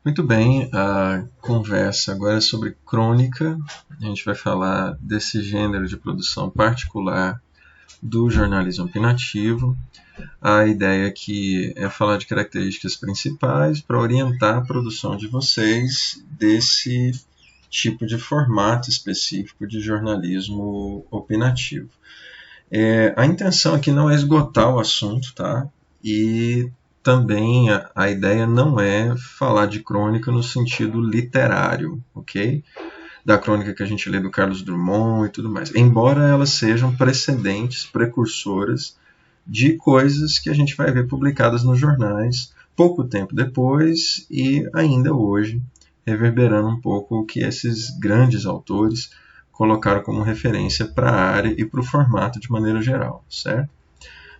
Muito bem, a conversa agora é sobre crônica. A gente vai falar desse gênero de produção particular do jornalismo opinativo. A ideia aqui é falar de características principais para orientar a produção de vocês desse tipo de formato específico de jornalismo opinativo. A intenção aqui não é esgotar o assunto, tá? E também a ideia não é falar de crônica no sentido literário, ok? Da crônica que a gente lê do Carlos Drummond e tudo mais. Embora elas sejam precedentes, precursoras de coisas que a gente vai ver publicadas nos jornais pouco tempo depois e ainda hoje, reverberando um pouco o que esses grandes autores colocaram como referência para a área e para o formato de maneira geral, certo?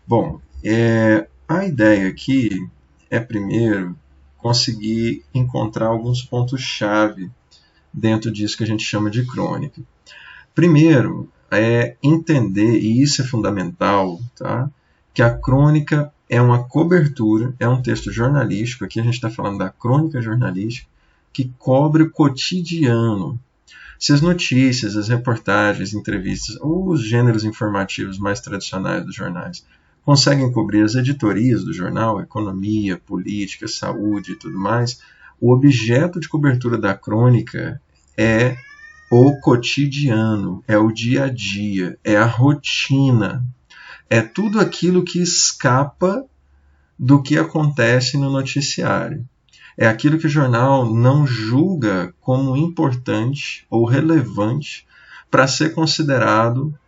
Bom, a ideia aqui é primeiro conseguir encontrar alguns pontos-chave dentro disso que a gente chama de crônica. Primeiro, é entender, e isso é fundamental, tá? Que a crônica é uma cobertura, é um texto jornalístico, aqui a gente está falando da crônica jornalística, que cobre o cotidiano. Se as notícias, as reportagens, entrevistas ou os gêneros informativos mais tradicionais dos jornais conseguem cobrir as editorias do jornal, economia, política, saúde e tudo mais, o objeto de cobertura da crônica é o cotidiano, é o dia a dia, é a rotina, é tudo aquilo que escapa do que acontece no noticiário. É aquilo que o jornal não julga como importante ou relevante para ser considerado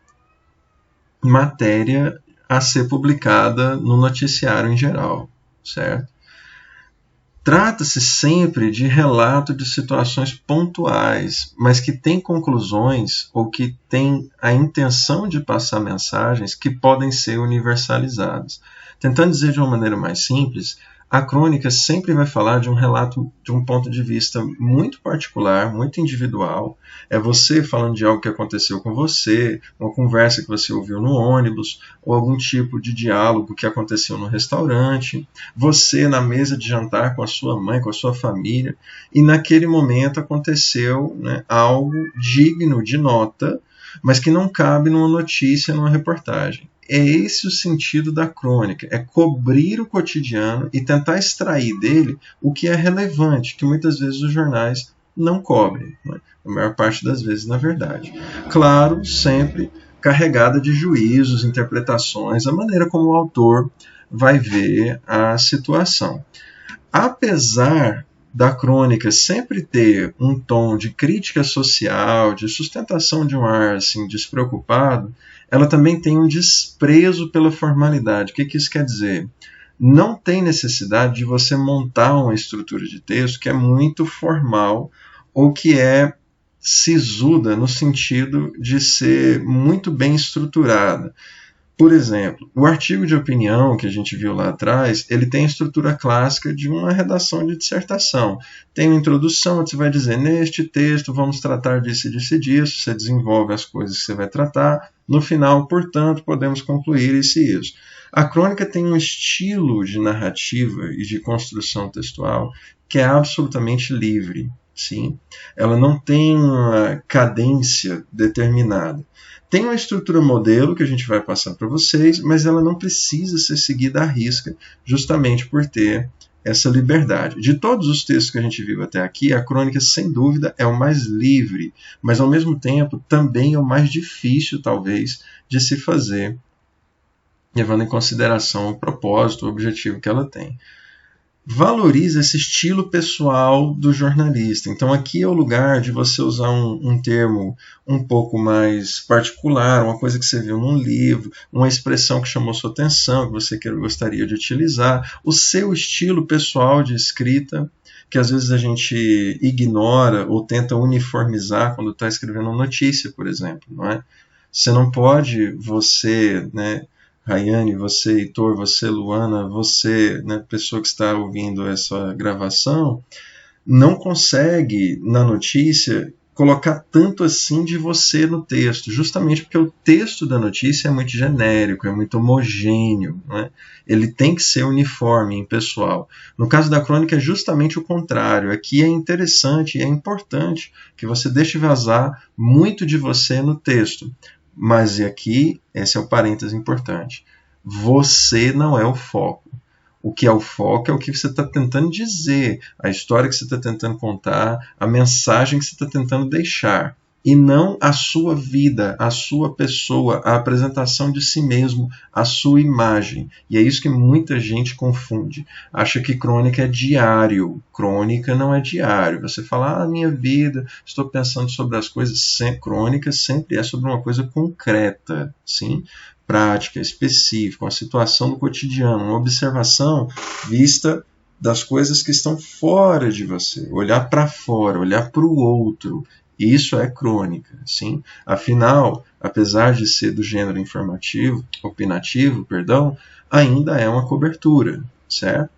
matéria a ser publicada no noticiário em geral, certo? Trata-se sempre de relato de situações pontuais, mas que têm conclusões ou que têm a intenção de passar mensagens que podem ser universalizadas. Tentando dizer de uma maneira mais simples, a crônica sempre vai falar de um relato de um ponto de vista muito particular, muito individual. É você falando de algo que aconteceu com você, uma conversa que você ouviu no ônibus, ou algum tipo de diálogo que aconteceu no restaurante, você na mesa de jantar com a sua mãe, com a sua família, e naquele momento aconteceu, né, algo digno de nota, mas que não cabe numa notícia, numa reportagem. É esse o sentido da crônica, é cobrir o cotidiano e tentar extrair dele o que é relevante, que muitas vezes os jornais não cobrem, né? A maior parte das vezes, na verdade. Claro, sempre carregada de juízos, interpretações, a maneira como o autor vai ver a situação. Apesar da crônica sempre ter um tom de crítica social, de sustentação de um ar assim, despreocupado, ela também tem um desprezo pela formalidade. O que isso quer dizer? Não tem necessidade de você montar uma estrutura de texto que é muito formal ou que é sisuda no sentido de ser muito bem estruturada. Por exemplo, o artigo de opinião que a gente viu lá atrás, ele tem a estrutura clássica de uma redação de dissertação. Tem uma introdução, onde você vai dizer, neste texto vamos tratar disso e disso e disso, você desenvolve as coisas que você vai tratar, no final, portanto, podemos concluir isso e isso. A crônica tem um estilo de narrativa e de construção textual que é absolutamente livre. Sim? Ela não tem uma cadência determinada. Tem uma estrutura modelo que a gente vai passar para vocês, mas ela não precisa ser seguida à risca, justamente por ter essa liberdade. De todos os textos que a gente viu até aqui, a crônica, sem dúvida, é o mais livre, mas, ao mesmo tempo, também é o mais difícil, talvez, de se fazer, levando em consideração o propósito, o objetivo que ela tem. Valoriza esse estilo pessoal do jornalista. Então aqui é o lugar de você usar um termo um pouco mais particular, uma coisa que você viu num livro, uma expressão que chamou sua atenção, que você gostaria de utilizar, o seu estilo pessoal de escrita, que às vezes a gente ignora ou tenta uniformizar quando está escrevendo uma notícia, por exemplo. Não é? Você não pode, você, né, Rayane, você, Heitor, você, Luana, você, né, pessoa que está ouvindo essa gravação, não consegue, na notícia, colocar tanto assim de você no texto, justamente porque o texto da notícia é muito genérico, é muito homogêneo, né? Ele tem que ser uniforme, impessoal. No caso da crônica é justamente o contrário. Aqui é interessante e é importante que você deixe vazar muito de você no texto. Mas aqui, esse é o parêntese importante. Você não é o foco. O que é o foco é o que você está tentando dizer, a história que você está tentando contar, a mensagem que você está tentando deixar. E não a sua vida, a sua pessoa, a apresentação de si mesmo, a sua imagem. E é isso que muita gente confunde. Acha que crônica é diário. Crônica não é diário. Você fala, minha vida, estou pensando sobre as coisas. Crônica sempre é sobre uma coisa concreta, sim? Prática, específica, uma situação do cotidiano, uma observação vista das coisas que estão fora de você, olhar para fora, olhar para o outro. Isso é crônica, sim? Afinal, apesar de ser do gênero opinativo, ainda é uma cobertura, certo?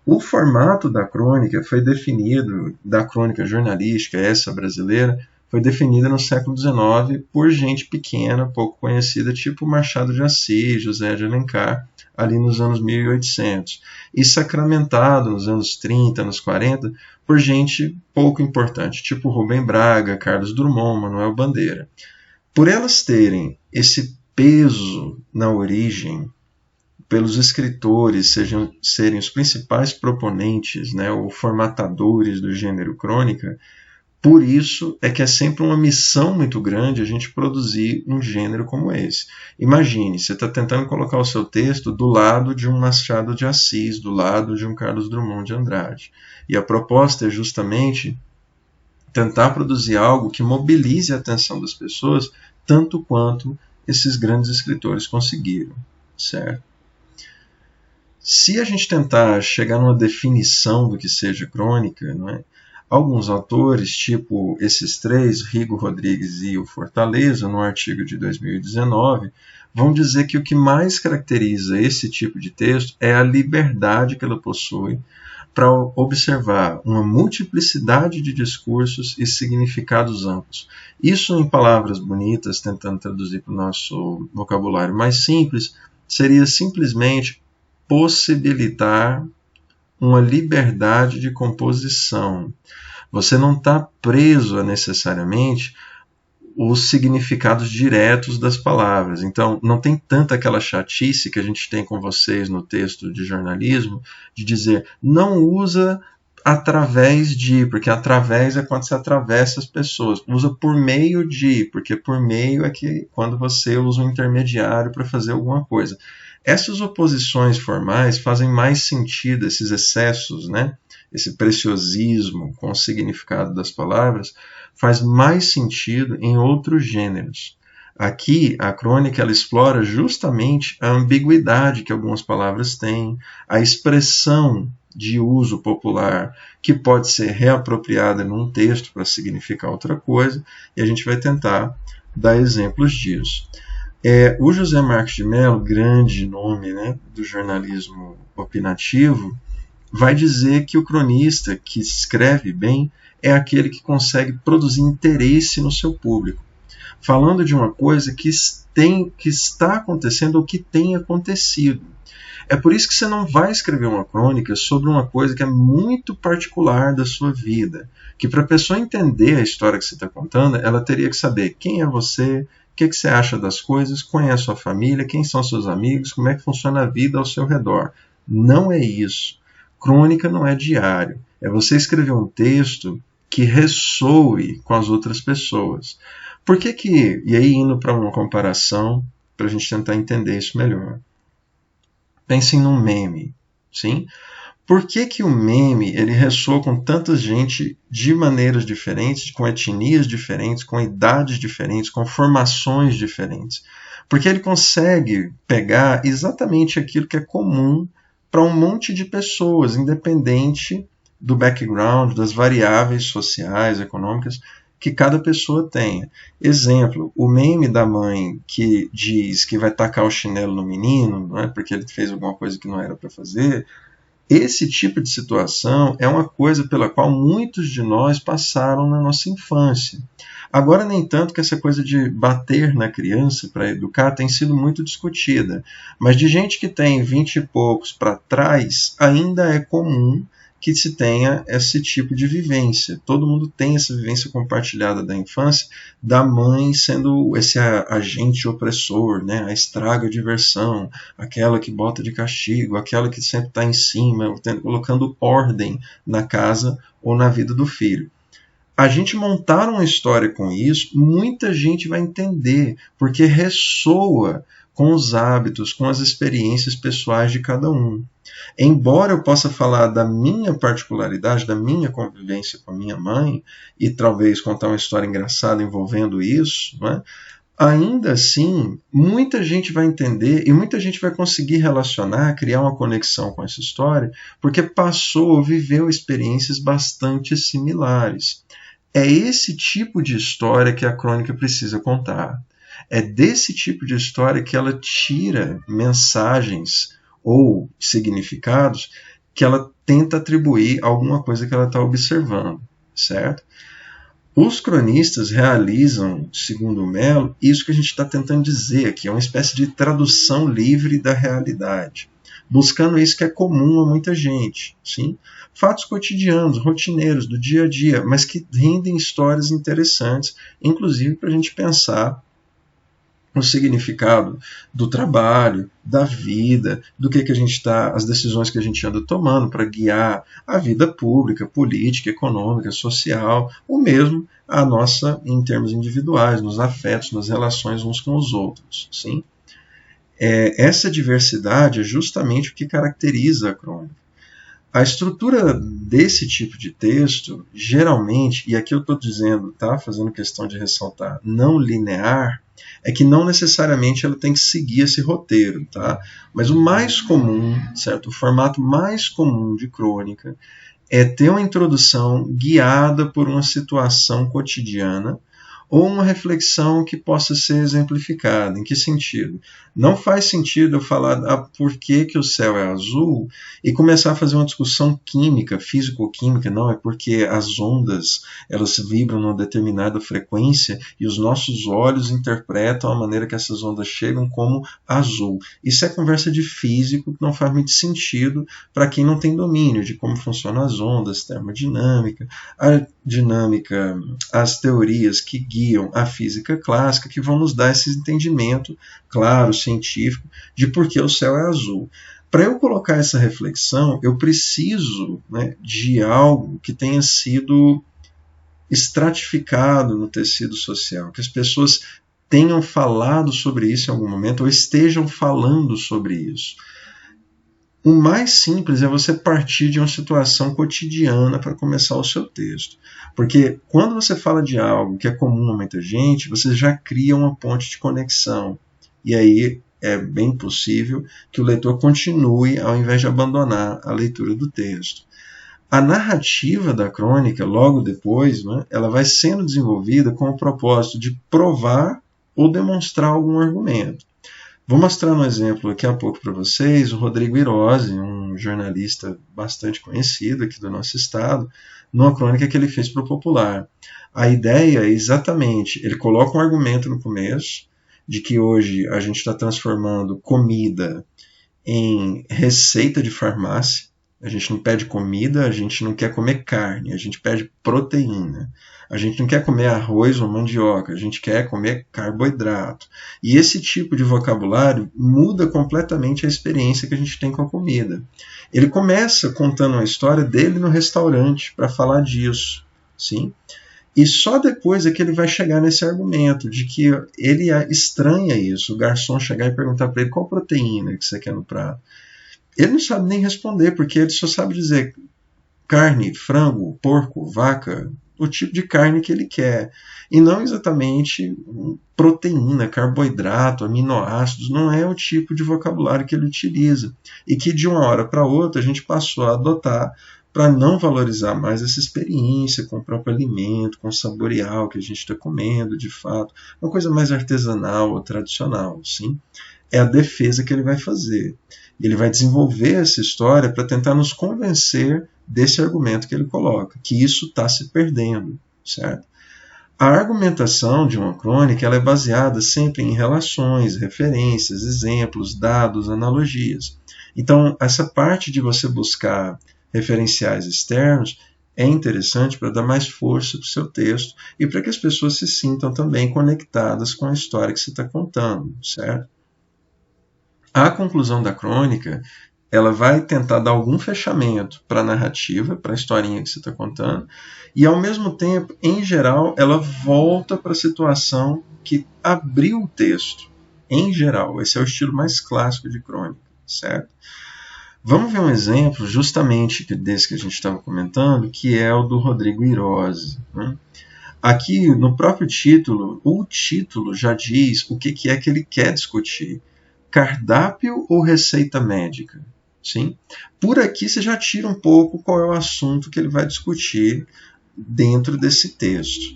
O formato da crônica foi definido, da crônica jornalística, essa brasileira, foi definida no século XIX por gente pequena, pouco conhecida, tipo Machado de Assis, José de Alencar, ali nos anos 1800. E sacramentado nos anos 30, anos 40, por gente pouco importante, tipo Rubem Braga, Carlos Drummond, Manuel Bandeira. Por elas terem esse peso na origem, pelos escritores serem os principais proponentes, né, ou formatadores do gênero crônica, por isso é que é sempre uma missão muito grande a gente produzir um gênero como esse. Imagine, você está tentando colocar o seu texto do lado de um Machado de Assis, do lado de um Carlos Drummond de Andrade. E a proposta é justamente tentar produzir algo que mobilize a atenção das pessoas tanto quanto esses grandes escritores conseguiram, certo? Se a gente tentar chegar numa definição do que seja crônica, não é? Alguns autores, tipo esses três, Rigo Rodrigues e o Fortaleza, no artigo de 2019, vão dizer que o que mais caracteriza esse tipo de texto é a liberdade que ela possui para observar uma multiplicidade de discursos e significados amplos. Isso, em palavras bonitas, tentando traduzir para o nosso vocabulário mais simples, seria simplesmente possibilitar uma liberdade de composição. Você não está preso a necessariamente os significados diretos das palavras. Então, não tem tanta aquela chatice que a gente tem com vocês no texto de jornalismo, de dizer, não usa através de, porque através é quando você atravessa as pessoas. Usa por meio de, porque por meio é que quando você usa um intermediário para fazer alguma coisa. Essas oposições formais fazem mais sentido, esses excessos, né? Esse preciosismo com o significado das palavras, faz mais sentido em outros gêneros. Aqui, a crônica ela explora justamente a ambiguidade que algumas palavras têm, a expressão de uso popular que pode ser reapropriada num texto para significar outra coisa, e a gente vai tentar dar exemplos disso. O José Marques de Mello, grande nome, né, do jornalismo opinativo, vai dizer que o cronista que escreve bem é aquele que consegue produzir interesse no seu público, falando de uma coisa que está acontecendo ou que tem acontecido. É por isso que você não vai escrever uma crônica sobre uma coisa que é muito particular da sua vida, que para a pessoa entender a história que você está contando, ela teria que saber quem é você, o que você acha das coisas, quem é a sua família, quem são seus amigos, como é que funciona a vida ao seu redor. Não é isso. Crônica não é diário. É você escrever um texto que ressoe com as outras pessoas. Por que que, e aí indo para uma comparação, para a gente tentar entender isso melhor. Pensem num meme, sim? Por que que o meme ele ressoa com tanta gente de maneiras diferentes, com etnias diferentes, com idades diferentes, com formações diferentes? Porque ele consegue pegar exatamente aquilo que é comum para um monte de pessoas, independente do background, das variáveis sociais, econômicas que cada pessoa tenha. Exemplo, o meme da mãe que diz que vai tacar o chinelo no menino, não é, porque ele fez alguma coisa que não era para fazer, Esse tipo de situação é uma coisa pela qual muitos de nós passaram na nossa infância. Agora, nem tanto que essa coisa de bater na criança para educar tem sido muito discutida, mas de gente que tem 20 e poucos para trás, ainda é comum que se tenha esse tipo de vivência. Todo mundo tem essa vivência compartilhada da infância, da mãe sendo esse agente opressor, né? A estraga a diversão, aquela que bota de castigo, aquela que sempre está em cima, colocando ordem na casa ou na vida do filho. A gente montar uma história com isso, muita gente vai entender, porque ressoa com os hábitos, com as experiências pessoais de cada um. Embora eu possa falar da minha particularidade, da minha convivência com a minha mãe, e talvez contar uma história engraçada envolvendo isso, né? Ainda assim, muita gente vai entender e muita gente vai conseguir relacionar, criar uma conexão com essa história, porque passou ou viveu experiências bastante similares. É esse tipo de história que a crônica precisa contar. É desse tipo de história que ela tira mensagens ou significados que ela tenta atribuir a alguma coisa que ela está observando, certo? Os cronistas realizam, segundo o Mello, isso que a gente está tentando dizer aqui, é uma espécie de tradução livre da realidade, buscando isso que é comum a muita gente, sim? Fatos cotidianos, rotineiros, do dia a dia, mas que rendem histórias interessantes, inclusive para a gente pensar o significado do trabalho, da vida, do que a gente está, as decisões que a gente anda tomando para guiar a vida pública, política, econômica, social, ou mesmo a nossa em termos individuais, nos afetos, nas relações uns com os outros. Sim? Essa diversidade é justamente o que caracteriza a crônica. A estrutura desse tipo de texto, geralmente, e aqui eu estou dizendo, tá, fazendo questão de ressaltar, não linear, é que não necessariamente ela tem que seguir esse roteiro, tá? Mas o mais comum, certo? O formato mais comum de crônica é ter uma introdução guiada por uma situação cotidiana ou uma reflexão que possa ser exemplificada. Em que sentido? Não faz sentido eu falar por que o céu é azul e começar a fazer uma discussão química, físico-química. Não, é porque as ondas elas vibram numa determinada frequência e os nossos olhos interpretam a maneira que essas ondas chegam como azul. Isso é conversa de físico que não faz muito sentido para quem não tem domínio de como funcionam as ondas, termodinâmica, a dinâmica, as teorias que guiam a física clássica, que vão nos dar esse entendimento claro, científico, de por que o céu é azul. Para eu colocar essa reflexão, eu preciso, né, de algo que tenha sido estratificado no tecido social, que as pessoas tenham falado sobre isso em algum momento ou estejam falando sobre isso. O mais simples é você partir de uma situação cotidiana para começar o seu texto. Porque quando você fala de algo que é comum a muita gente, você já cria uma ponte de conexão. E aí é bem possível que o leitor continue ao invés de abandonar a leitura do texto. A narrativa da crônica, logo depois, né, ela vai sendo desenvolvida com o propósito de provar ou demonstrar algum argumento. Vou mostrar um exemplo daqui a pouco para vocês, o Rodrigo Hirose, um jornalista bastante conhecido aqui do nosso estado, numa crônica que ele fez para o Popular. A ideia é exatamente, ele coloca um argumento no começo, de que hoje a gente está transformando comida em receita de farmácia. A gente não pede comida, a gente não quer comer carne, a gente pede proteína. A gente não quer comer arroz ou mandioca, a gente quer comer carboidrato. E esse tipo de vocabulário muda completamente a experiência que a gente tem com a comida. Ele começa contando uma história dele no restaurante para falar disso, sim? E só depois é que ele vai chegar nesse argumento de que ele estranha isso, o garçom chegar e perguntar para ele qual proteína que você quer no prato. Ele não sabe nem responder, porque ele só sabe dizer carne, frango, porco, vaca, o tipo de carne que ele quer. E não exatamente proteína, carboidrato, aminoácidos, não é o tipo de vocabulário que ele utiliza. E que de uma hora para outra a gente passou a adotar para não valorizar mais essa experiência com o próprio alimento, com o saborear o que a gente está comendo, de fato. Uma coisa mais artesanal ou tradicional, sim? é a defesa que ele vai fazer. Ele vai desenvolver essa história para tentar nos convencer desse argumento que ele coloca, que isso está se perdendo, certo? A argumentação de uma crônica ela é baseada sempre em relações, referências, exemplos, dados, analogias. Então, essa parte de você buscar referenciais externos é interessante para dar mais força para o seu texto e para que as pessoas se sintam também conectadas com a história que você está contando, certo? A conclusão da crônica ela vai tentar dar algum fechamento para a narrativa, para a historinha que você está contando, e ao mesmo tempo, em geral, ela volta para a situação que abriu o texto. Em geral, esse é o estilo mais clássico de crônica, certo? Vamos ver um exemplo justamente desse que a gente estava comentando, que é o do Rodrigo Hirose, né? Aqui, no próprio título, o título já diz o que é que ele quer discutir. Cardápio ou receita médica? Sim? Por aqui você já tira um pouco qual é o assunto que ele vai discutir dentro desse texto.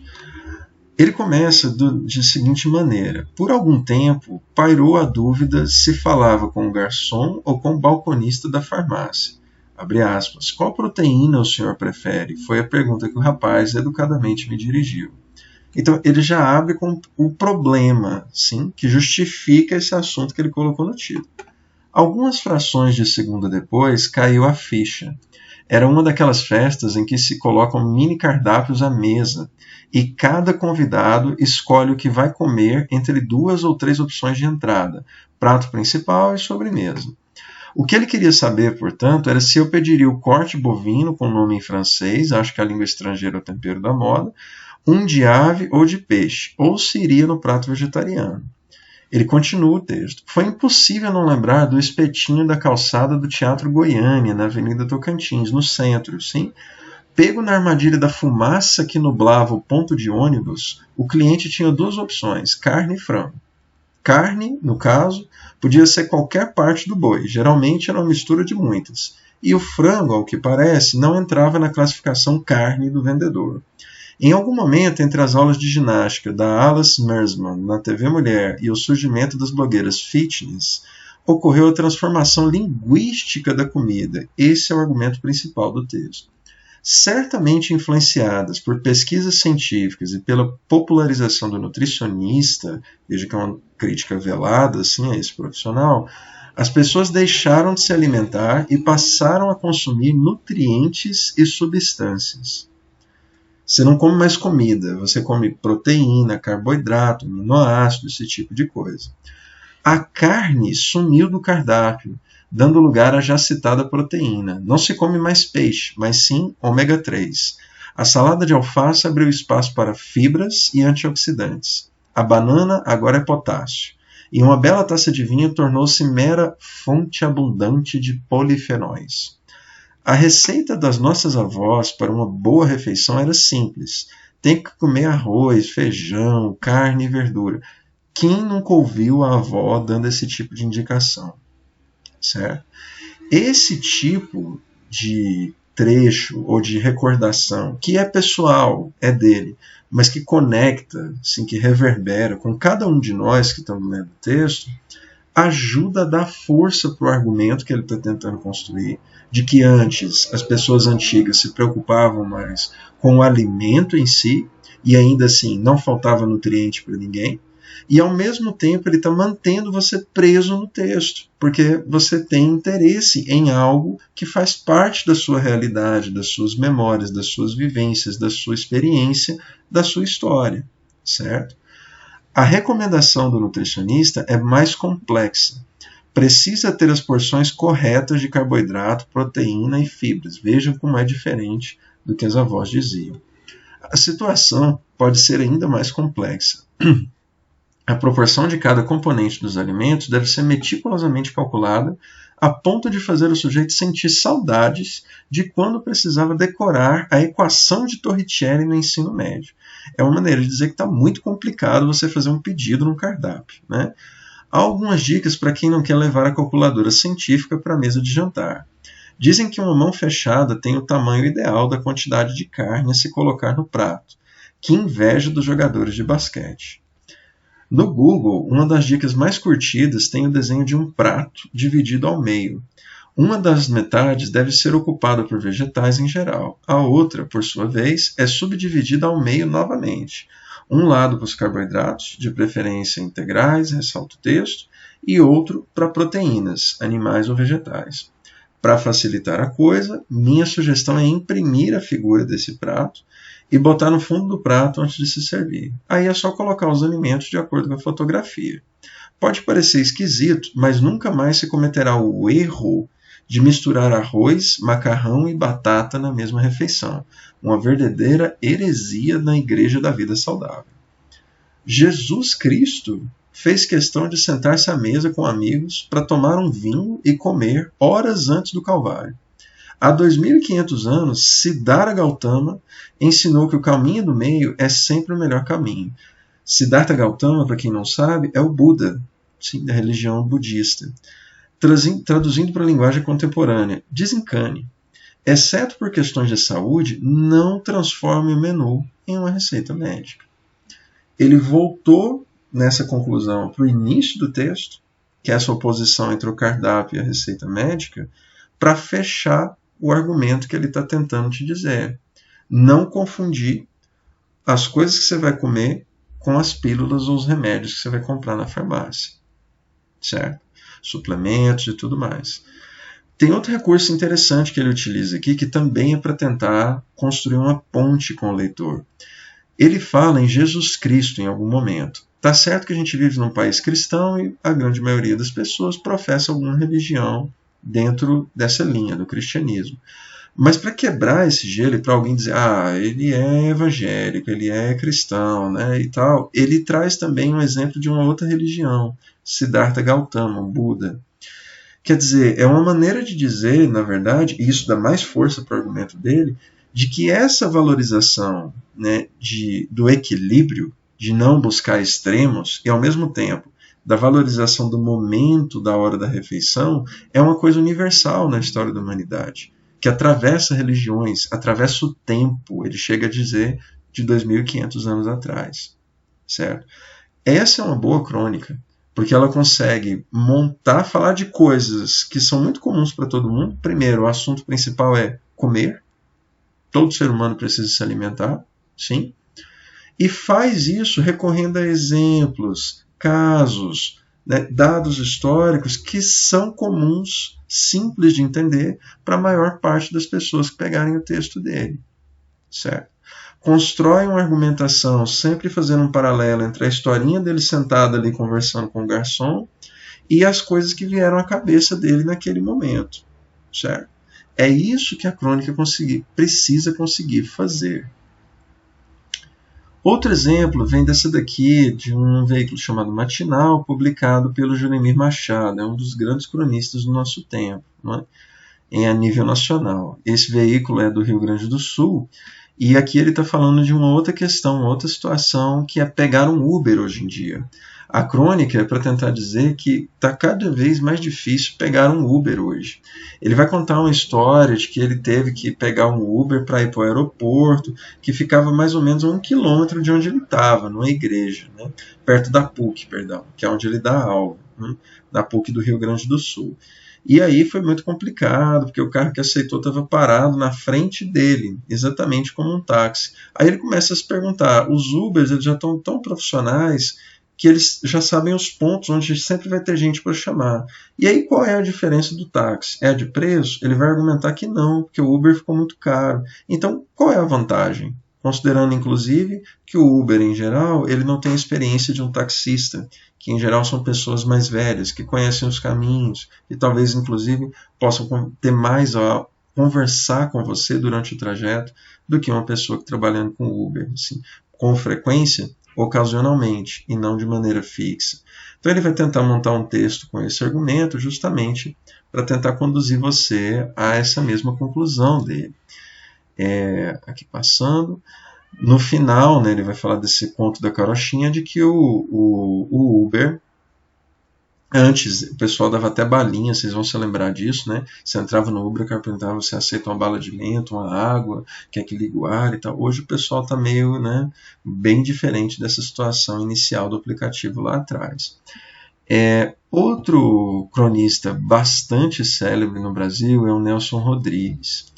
Ele começa de seguinte maneira. Por algum tempo, pairou a dúvida se falava com o garçom ou com o balconista da farmácia. Abre aspas. Qual proteína o senhor prefere? Foi a pergunta que o rapaz educadamente me dirigiu. Então, ele já abre com o problema, sim, que justifica esse assunto que ele colocou no título. Algumas frações de segundo depois, caiu a ficha. Era uma daquelas festas em que se colocam mini cardápios à mesa e cada convidado escolhe o que vai comer entre 2 ou 3 opções de entrada, prato principal e sobremesa. O que ele queria saber, portanto, era se eu pediria o corte bovino com nome em francês, acho que a língua estrangeira é o tempero da moda, um de ave ou de peixe, ou se iria no prato vegetariano. Ele continua o texto. Foi impossível não lembrar do espetinho da calçada do Teatro Goiânia, na Avenida Tocantins, no centro, sim? Pego na armadilha da fumaça que nublava o ponto de ônibus, o cliente tinha 2 opções, carne e frango. Carne, no caso, podia ser qualquer parte do boi, geralmente era uma mistura de muitas. E o frango, ao que parece, não entrava na classificação carne do vendedor. Em algum momento, entre as aulas de ginástica da Alice Mersman na TV Mulher e o surgimento das blogueiras fitness, ocorreu a transformação linguística da comida. Esse é o argumento principal do texto. Certamente influenciadas por pesquisas científicas e pela popularização do nutricionista, veja que é uma crítica velada assim, a esse profissional, as pessoas deixaram de se alimentar e passaram a consumir nutrientes e substâncias. Você não come mais comida, você come proteína, carboidrato, aminoácido, esse tipo de coisa. A carne sumiu do cardápio, dando lugar à já citada proteína. Não se come mais peixe, mas sim ômega 3. A salada de alface abriu espaço para fibras e antioxidantes. A banana agora é potássio. E uma bela taça de vinho tornou-se mera fonte abundante de polifenóis. A receita das nossas avós para uma boa refeição era simples. Tem que comer arroz, feijão, carne e verdura. Quem nunca ouviu a avó dando esse tipo de indicação? Certo? Esse tipo de trecho ou de recordação, que é pessoal, é dele, mas que conecta, assim, que reverbera com cada um de nós que estamos lendo o texto, ajuda a dar força para o argumento que ele está tentando construir, de que antes as pessoas antigas se preocupavam mais com o alimento em si, e ainda assim não faltava nutriente para ninguém, e ao mesmo tempo ele está mantendo você preso no texto, porque você tem interesse em algo que faz parte da sua realidade, das suas memórias, das suas vivências, da sua experiência, da sua história, certo? A recomendação do nutricionista é mais complexa. Precisa ter as porções corretas de carboidrato, proteína e fibras. Vejam como é diferente do que as avós diziam. A situação pode ser ainda mais complexa. A proporção de cada componente dos alimentos deve ser meticulosamente calculada a ponto de fazer o sujeito sentir saudades de quando precisava decorar a equação de Torricelli no ensino médio. É uma maneira de dizer que está muito complicado você fazer um pedido no cardápio, né? Há algumas dicas para quem não quer levar a calculadora científica para a mesa de jantar. Dizem que uma mão fechada tem o tamanho ideal da quantidade de carne a se colocar no prato. Que inveja dos jogadores de basquete. No Google, uma das dicas mais curtidas tem o desenho de um prato dividido ao meio. Uma das metades deve ser ocupada por vegetais em geral. A outra, por sua vez, é subdividida ao meio novamente. Um lado para os carboidratos, de preferência integrais, ressalta o texto, e outro para proteínas, animais ou vegetais. Para facilitar a coisa, minha sugestão é imprimir a figura desse prato e botar no fundo do prato antes de se servir. Aí é só colocar os alimentos de acordo com a fotografia. Pode parecer esquisito, mas nunca mais se cometerá o erro de misturar arroz, macarrão e batata na mesma refeição. Uma verdadeira heresia na Igreja da Vida Saudável. Jesus Cristo fez questão de sentar-se à mesa com amigos para tomar um vinho e comer horas antes do Calvário. Há 2.500 anos, Siddhartha Gautama ensinou que o caminho do meio é sempre o melhor caminho. Siddhartha Gautama, para quem não sabe, é o Buda, sim, da religião budista. Traduzindo para a linguagem contemporânea, desencane. Exceto por questões de saúde, não transforme o menu em uma receita médica. Ele voltou nessa conclusão para o início do texto, que é essa oposição entre o cardápio e a receita médica, para fechar o argumento que ele está tentando te dizer. Não confundir as coisas que você vai comer com as pílulas ou os remédios que você vai comprar na farmácia. Certo? Suplementos e tudo mais. Tem outro recurso interessante que ele utiliza aqui, que também é para tentar construir uma ponte com o leitor. Ele fala em Jesus Cristo em algum momento. Tá certo que a gente vive num país cristão e a grande maioria das pessoas professa alguma religião dentro dessa linha do cristianismo. Mas para quebrar esse gelo e para alguém dizer, ele é evangélico, ele é cristão, né, e tal, ele traz também um exemplo de uma outra religião, Siddhartha Gautama, um Buda. Quer dizer, é uma maneira de dizer, na verdade, e isso dá mais força para o argumento dele, de que essa valorização, né, do equilíbrio, de não buscar extremos, e ao mesmo tempo da valorização do momento da hora da refeição, é uma coisa universal na história da humanidade, que atravessa religiões, atravessa o tempo, ele chega a dizer, de 2.500 anos atrás. Certo? Essa é uma boa crônica, porque ela consegue falar de coisas que são muito comuns para todo mundo. Primeiro, o assunto principal é comer. Todo ser humano precisa se alimentar, sim. E faz isso recorrendo a exemplos, casos, né, dados históricos que são comuns, simples de entender para a maior parte das pessoas que pegarem o texto dele. Certo? Constrói uma argumentação sempre fazendo um paralelo entre a historinha dele sentado ali conversando com o garçom e as coisas que vieram à cabeça dele naquele momento. Certo? É isso que a crônica precisa conseguir fazer. Outro exemplo vem dessa daqui, de um veículo chamado Matinal, publicado pelo Juremir Machado, é um dos grandes cronistas do nosso tempo, não é? A nível nacional. Esse veículo é do Rio Grande do Sul, e aqui ele está falando de uma outra questão, uma outra situação, que é pegar um Uber hoje em dia. A crônica é para tentar dizer que está cada vez mais difícil pegar um Uber hoje. Ele vai contar uma história de que ele teve que pegar um Uber para ir para o aeroporto, que ficava mais ou menos a 1 quilômetro de onde ele estava, numa igreja, né? Perto da PUC, perdão, que é onde ele dá aula, né? Da PUC do Rio Grande do Sul. E aí foi muito complicado, porque o carro que aceitou estava parado na frente dele, exatamente como um táxi. Aí ele começa a se perguntar, os Ubers eles já estão tão profissionais que eles já sabem os pontos onde sempre vai ter gente para chamar. E aí qual é a diferença do táxi? É a de preço? Ele vai argumentar que não, porque o Uber ficou muito caro. Então qual é a vantagem? Considerando inclusive que o Uber em geral ele não tem a experiência de um taxista, que em geral são pessoas mais velhas, que conhecem os caminhos, e talvez inclusive possam ter mais a conversar com você durante o trajeto do que uma pessoa que trabalhando com Uber, assim, com frequência, ocasionalmente, e não de maneira fixa. Então ele vai tentar montar um texto com esse argumento justamente para tentar conduzir você a essa mesma conclusão dele. Aqui passando, no final, né, ele vai falar desse conto da carochinha de que o Uber Antes, o pessoal dava até balinha, vocês vão se lembrar disso, né? Você entrava no Uber, o cara perguntava, você aceita uma bala de menta, uma água, quer que ligue o ar e tal. Hoje o pessoal está meio, né, bem diferente dessa situação inicial do aplicativo lá atrás. Outro cronista bastante célebre no Brasil é o Nelson Rodrigues.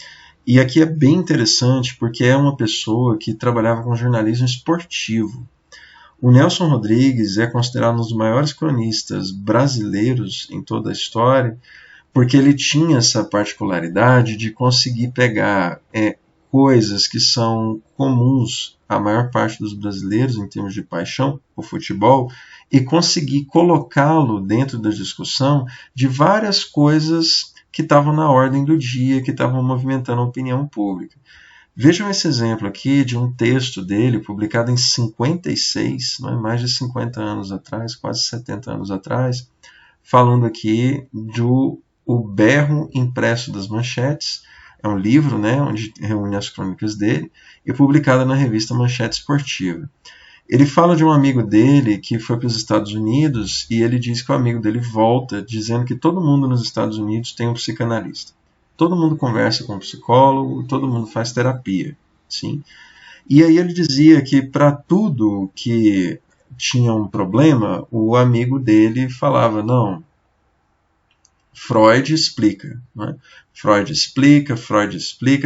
E aqui é bem interessante porque é uma pessoa que trabalhava com jornalismo esportivo. O Nelson Rodrigues é considerado um dos maiores cronistas brasileiros em toda a história, porque ele tinha essa particularidade de conseguir pegar coisas que são comuns à maior parte dos brasileiros em termos de paixão por futebol e conseguir colocá-lo dentro da discussão de várias coisas que estavam na ordem do dia, que estavam movimentando a opinião pública. Vejam esse exemplo aqui de um texto dele, publicado em 56, não é, mais de 50 anos atrás, quase 70 anos atrás, falando aqui do O Berro Impresso das Manchetes. É um livro, né, onde reúne as crônicas dele, e publicado na revista Manchete Esportiva. Ele fala de um amigo dele que foi para os Estados Unidos e ele diz que o amigo dele volta dizendo que todo mundo nos Estados Unidos tem um psicanalista. Todo mundo conversa com um psicólogo, todo mundo faz terapia, sim. E aí ele dizia que para tudo que tinha um problema, o amigo dele falava, não, Freud explica. Né? Freud explica,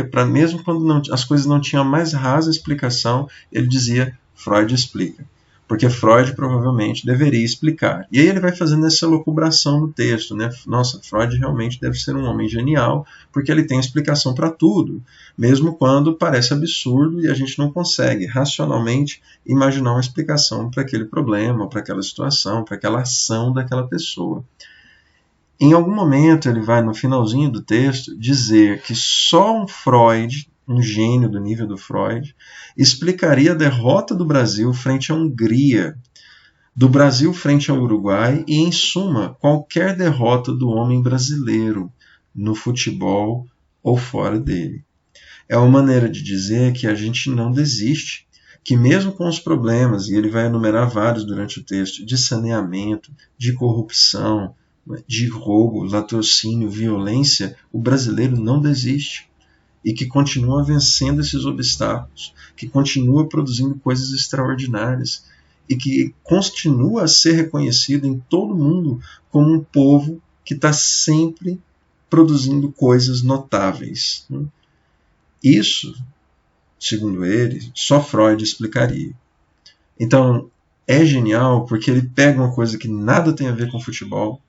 para mesmo quando não, as coisas não tinham a mais rasa explicação, ele dizia, Freud explica. Porque Freud provavelmente deveria explicar. E aí ele vai fazendo essa elucubração no texto, né? Nossa, Freud realmente deve ser um homem genial, porque ele tem explicação para tudo, mesmo quando parece absurdo e a gente não consegue racionalmente imaginar uma explicação para aquele problema, para aquela situação, para aquela ação daquela pessoa. Em algum momento ele vai, no finalzinho do texto, dizer que só um Freud, um gênio do nível do Freud, explicaria a derrota do Brasil frente à Hungria, do Brasil frente ao Uruguai e, em suma, qualquer derrota do homem brasileiro no futebol ou fora dele. É uma maneira de dizer que a gente não desiste, que mesmo com os problemas, e ele vai enumerar vários durante o texto, de saneamento, de corrupção, de roubo, latrocínio, violência, o brasileiro não desiste e que continua vencendo esses obstáculos, que continua produzindo coisas extraordinárias e que continua a ser reconhecido em todo o mundo como um povo que está sempre produzindo coisas notáveis. Isso, segundo ele, só Freud explicaria. Então, é genial porque ele pega uma coisa que nada tem a ver com futebol,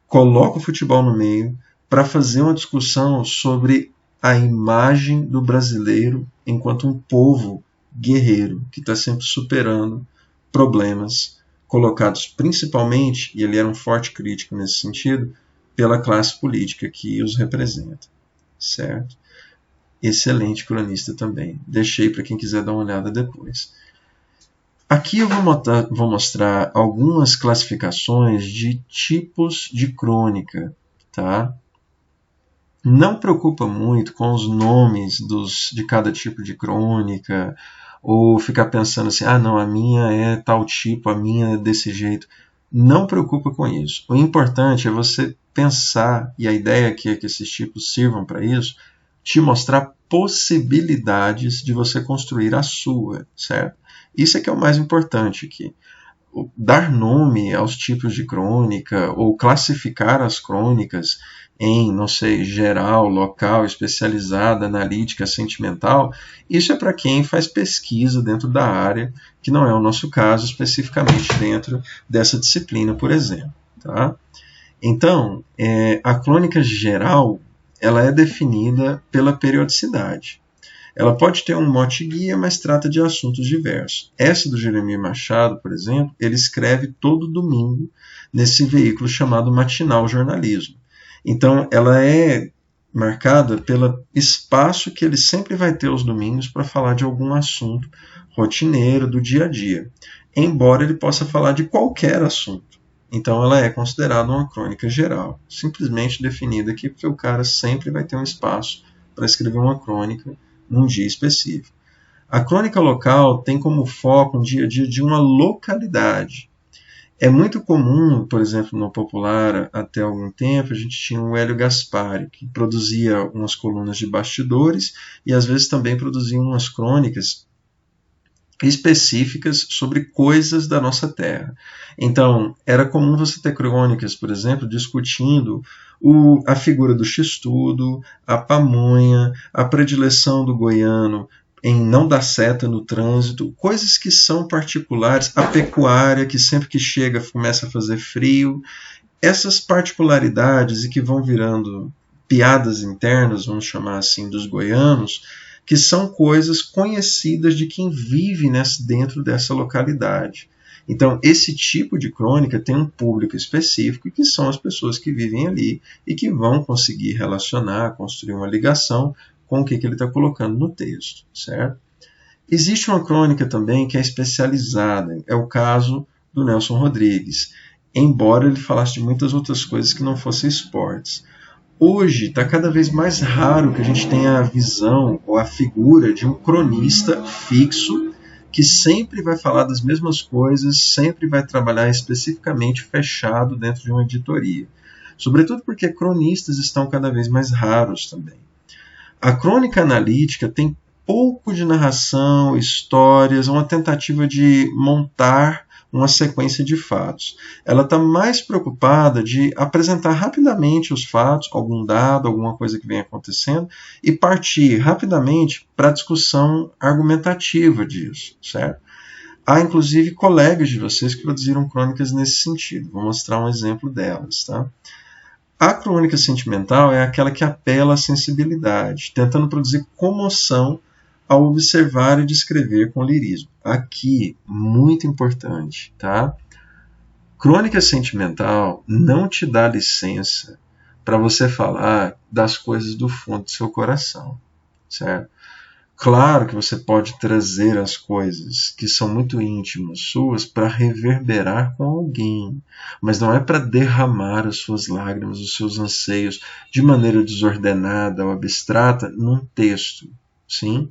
coloca o futebol no meio para fazer uma discussão sobre a imagem do brasileiro enquanto um povo guerreiro que está sempre superando problemas colocados principalmente, e ele era um forte crítico nesse sentido, pela classe política que os representa, certo? Excelente cronista também. Deixei para quem quiser dar uma olhada depois. Aqui eu vou mostrar algumas classificações de tipos de crônica, tá? Não preocupa muito com os nomes de cada tipo de crônica, ou ficar pensando assim, ah não, a minha é tal tipo, a minha é desse jeito. Não preocupa com isso. O importante é você pensar, e a ideia aqui é que esses tipos sirvam para isso, te mostrar possibilidades de você construir a sua, certo? Isso é que é o mais importante aqui. Dar nome aos tipos de crônica ou classificar as crônicas em, não sei, geral, local, especializada, analítica, sentimental, isso é para quem faz pesquisa dentro da área, que não é o nosso caso especificamente dentro dessa disciplina, por exemplo. Tá? Então, a crônica geral ela é definida pela periodicidade. Ela pode ter um mote-guia, mas trata de assuntos diversos. Essa do Jeremir Machado, por exemplo, ele escreve todo domingo nesse veículo chamado Matinal Jornalismo. Então, ela é marcada pelo espaço que ele sempre vai ter aos domingos para falar de algum assunto rotineiro do dia a dia, embora ele possa falar de qualquer assunto. Então, ela é considerada uma crônica geral, simplesmente definida aqui porque o cara sempre vai ter um espaço para escrever uma crônica num dia específico. A crônica local tem como foco um dia a dia de uma localidade. É muito comum, por exemplo, no Popular, até algum tempo, a gente tinha o Hélio Gaspari, que produzia umas colunas de bastidores e às vezes também produzia umas crônicas específicas sobre coisas da nossa terra. Então, era comum você ter crônicas, por exemplo, discutindo a figura do X-tudo, a pamonha, a predileção do goiano em não dar seta no trânsito, coisas que são particulares, a pecuária, que sempre que chega começa a fazer frio, essas particularidades e que vão virando piadas internas, vamos chamar assim, dos goianos, que são coisas conhecidas de quem vive dentro dessa localidade. Então, esse tipo de crônica tem um público específico, que são as pessoas que vivem ali e que vão conseguir relacionar, construir uma ligação com o que ele está colocando no texto, certo? Existe uma crônica também que é especializada, é o caso do Nelson Rodrigues, embora ele falasse de muitas outras coisas que não fossem esportes. Hoje está cada vez mais raro que a gente tenha a visão ou a figura de um cronista fixo que sempre vai falar das mesmas coisas, sempre vai trabalhar especificamente fechado dentro de uma editoria. Sobretudo porque cronistas estão cada vez mais raros também. A crônica analítica tem pouco de narração, histórias, uma tentativa de montar uma sequência de fatos. Ela está mais preocupada de apresentar rapidamente os fatos, algum dado, alguma coisa que vem acontecendo, e partir rapidamente para a discussão argumentativa disso, certo? Há, inclusive, colegas de vocês que produziram crônicas nesse sentido. Vou mostrar um exemplo delas, tá? A crônica sentimental é aquela que apela à sensibilidade, tentando produzir comoção ao observar e descrever com lirismo. Aqui, muito importante, tá? Crônica sentimental não te dá licença para você falar das coisas do fundo do seu coração, certo? Claro que você pode trazer as coisas que são muito íntimas suas para reverberar com alguém, mas não é para derramar as suas lágrimas, os seus anseios de maneira desordenada ou abstrata num texto, sim?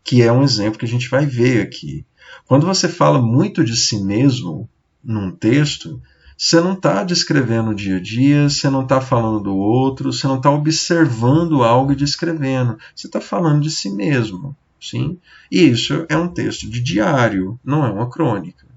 Que é um exemplo que a gente vai ver aqui. Quando você fala muito de si mesmo num texto, você não está descrevendo o dia a dia, você não está falando do outro, você não está observando algo e descrevendo. Você está falando de si mesmo, sim? E isso é um texto de diário, não é uma crônica,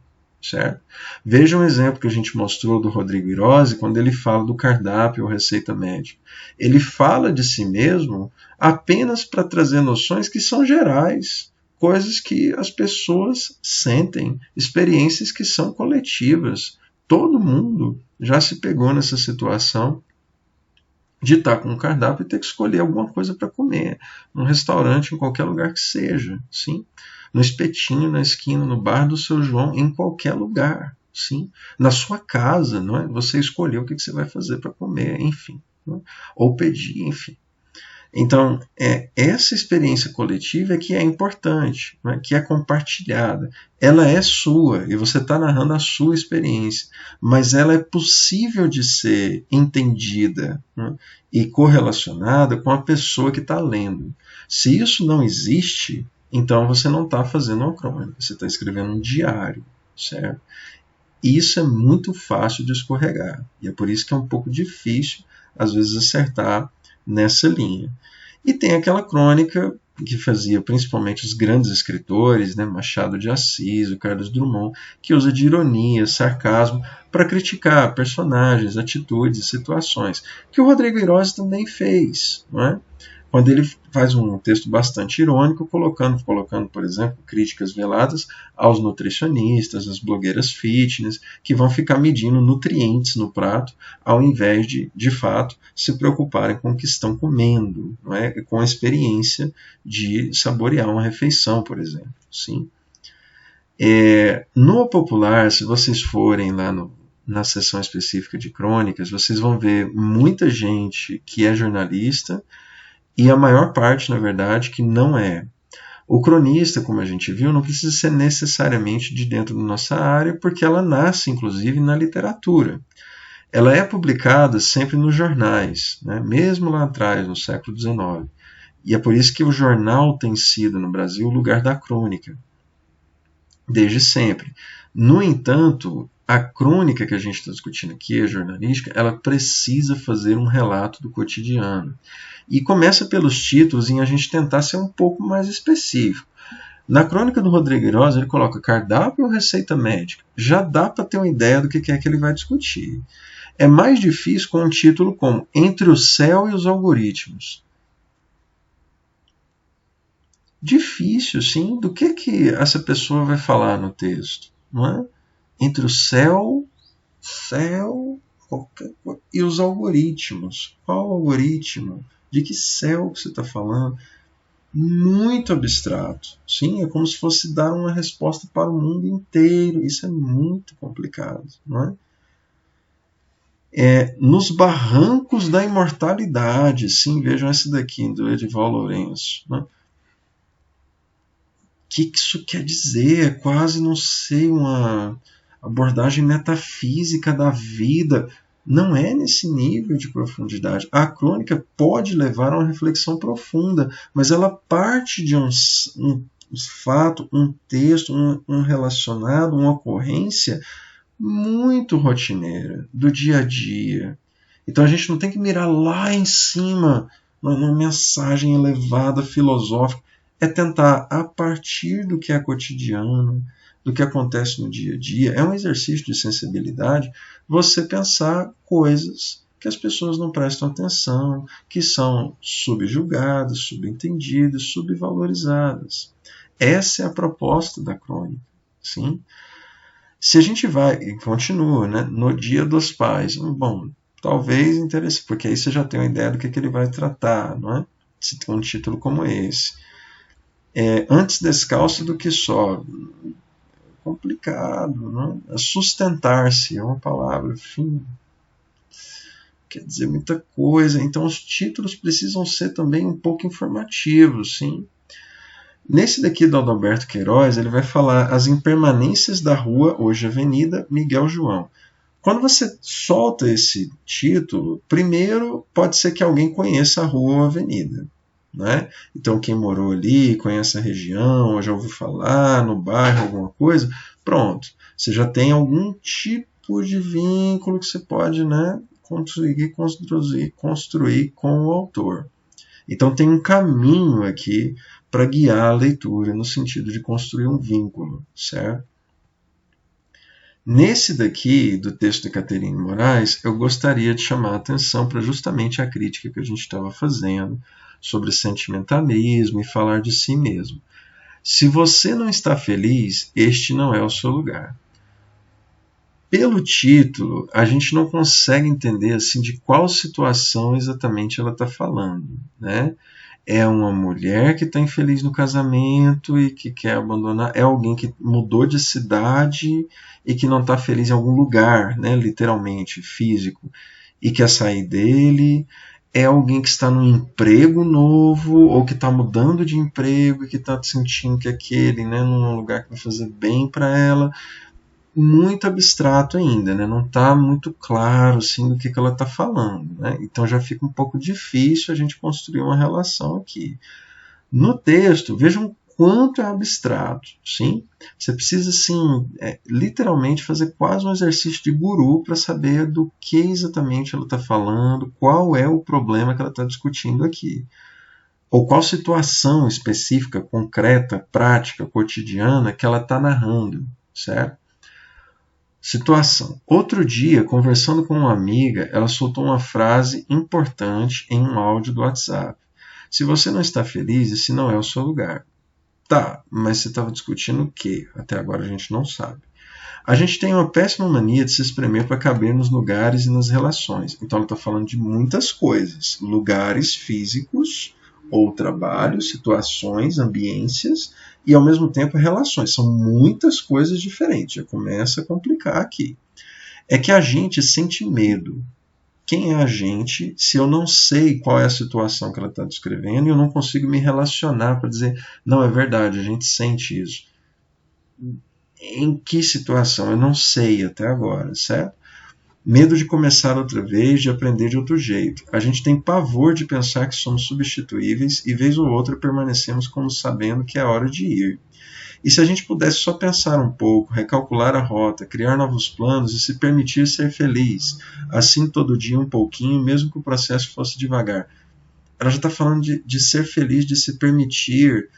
certo? Veja um exemplo que a gente mostrou do Rodrigo Hirose, quando ele fala do cardápio ou receita médica. Ele fala de si mesmo apenas para trazer noções que são gerais, coisas que as pessoas sentem, experiências que são coletivas. Todo mundo já se pegou nessa situação de estar com um cardápio e ter que escolher alguma coisa para comer, num restaurante, em qualquer lugar que seja, sim? No espetinho, na esquina, no bar do seu João, em qualquer lugar, sim? Na sua casa, não é? Você escolheu o que você vai fazer para comer, enfim, não é? Ou pedir, enfim. Então, essa experiência coletiva é que é importante, né, que é compartilhada. Ela é sua e você está narrando a sua experiência, mas ela é possível de ser entendida, né, e correlacionada com a pessoa que está lendo. Se isso não existe, então você não está fazendo uma crônica, você está escrevendo um diário, certo? E isso é muito fácil de escorregar, e é por isso que é um pouco difícil, às vezes, acertar nessa linha. E tem aquela crônica que fazia principalmente os grandes escritores, né, Machado de Assis, o Carlos Drummond, que usa de ironia, sarcasmo, para criticar personagens, atitudes, situações, que o Rodrigo Hirose também fez, não é? Quando ele faz um texto bastante irônico, colocando, por exemplo, críticas veladas aos nutricionistas, às blogueiras fitness, que vão ficar medindo nutrientes no prato, ao invés de fato, se preocuparem com o que estão comendo, não é? Com a experiência de saborear uma refeição, por exemplo. Sim? No Popular, se vocês forem lá na seção específica de crônicas, vocês vão ver muita gente que é jornalista, e a maior parte, na verdade, que não é. O cronista, como a gente viu, não precisa ser necessariamente de dentro da nossa área, porque ela nasce, inclusive, na literatura. Ela é publicada sempre nos jornais, né? Mesmo lá atrás, no século XIX. E é por isso que o jornal tem sido, no Brasil, o lugar da crônica, desde sempre. No entanto, a crônica que a gente está discutindo aqui, a jornalística, ela precisa fazer um relato do cotidiano. E começa pelos títulos em a gente tentar ser um pouco mais específico. Na crônica do Rodrigo Queiroz, ele coloca cardápio ou receita médica. Já dá para ter uma ideia do que é que ele vai discutir. É mais difícil com um título como Entre o Céu e os Algoritmos. Difícil, sim, do que essa pessoa vai falar no texto, não é? Entre o céu, e os algoritmos. Qual algoritmo? De que céu que você está falando? Muito abstrato. Sim, é como se fosse dar uma resposta para o mundo inteiro. Isso é muito complicado, não é? Nos barrancos da imortalidade. Sim, vejam essa daqui, do Edival Lourenço. Né? O que isso quer dizer? É quase, não sei, uma abordagem metafísica da vida. Não é nesse nível de profundidade. A crônica pode levar a uma reflexão profunda, mas ela parte de um fato, um texto, um relacionado, uma ocorrência muito rotineira, do dia a dia. Então a gente não tem que mirar lá em cima, numa mensagem elevada, filosófica. É tentar, a partir do que é cotidiano, do que acontece no dia a dia, é um exercício de sensibilidade, você pensar coisas que as pessoas não prestam atenção, que são subjugadas, subentendidas, subvalorizadas. Essa é a proposta da crônica. Sim? Se a gente vai, e continua, né, no Dia dos Pais, bom, talvez interesse, porque aí você já tem uma ideia do que ele vai tratar, não é? Se tem um título como esse. Antes descalço do que só. Complicado, não é? Sustentar-se é uma palavra, enfim, quer dizer muita coisa. Então os títulos precisam ser também um pouco informativos, sim. Nesse daqui do Adalberto Queiroz, ele vai falar as impermanências da rua, hoje Avenida Miguel João. Quando você solta esse título, primeiro pode ser que alguém conheça a rua ou a avenida. Né? Então quem morou ali, conhece a região, ou já ouviu falar no bairro, alguma coisa, pronto. Você já tem algum tipo de vínculo que você pode, né, construir com o autor. Então tem um caminho aqui para guiar a leitura no sentido de construir um vínculo, certo? Nesse daqui, do texto de Caterine Moraes, eu gostaria de chamar a atenção para justamente a crítica que a gente estava fazendo sobre sentimentalismo e falar de si mesmo. Se você não está feliz, este não é o seu lugar. Pelo título, a gente não consegue entender assim, de qual situação exatamente ela está falando, né? É uma mulher que está infeliz no casamento e que quer abandonar. É alguém que mudou de cidade e que não está feliz em algum lugar, né? Literalmente, físico, e quer sair dele. É alguém que está num emprego novo ou que está mudando de emprego e que está sentindo que aquele, né, num lugar que vai fazer bem para ela. Muito abstrato ainda, né? Não está muito claro assim, do que ela está falando. Né? Então já fica um pouco difícil a gente construir uma relação aqui. No texto, vejam quanto é abstrato. Sim? Você precisa assim, literalmente fazer quase um exercício de guru para saber do que exatamente ela está falando, qual é o problema que ela está discutindo aqui. Ou qual situação específica, concreta, prática, cotidiana que ela está narrando. Certo? Situação. Outro dia, conversando com uma amiga, ela soltou uma frase importante em um áudio do WhatsApp. Se você não está feliz, esse não é o seu lugar. Tá, mas você estava discutindo o quê? Até agora a gente não sabe. A gente tem uma péssima mania de se espremer para caber nos lugares e nas relações. Então ela está falando de muitas coisas. Lugares físicos, ou trabalho, situações, ambiências, e ao mesmo tempo relações. São muitas coisas diferentes. Já começa a complicar aqui. É que a gente sente medo. Quem é a gente se eu não sei qual é a situação que ela está descrevendo e eu não consigo me relacionar para dizer, não, é verdade, a gente sente isso. Em que situação? Eu não sei até agora, certo? Medo de começar outra vez, de aprender de outro jeito. A gente tem pavor de pensar que somos substituíveis e vez ou outra permanecemos como sabendo que é hora de ir. E se a gente pudesse só pensar um pouco, recalcular a rota, criar novos planos e se permitir ser feliz, assim todo dia um pouquinho, mesmo que o processo fosse devagar. Ela já está falando de ser feliz, de se permitir,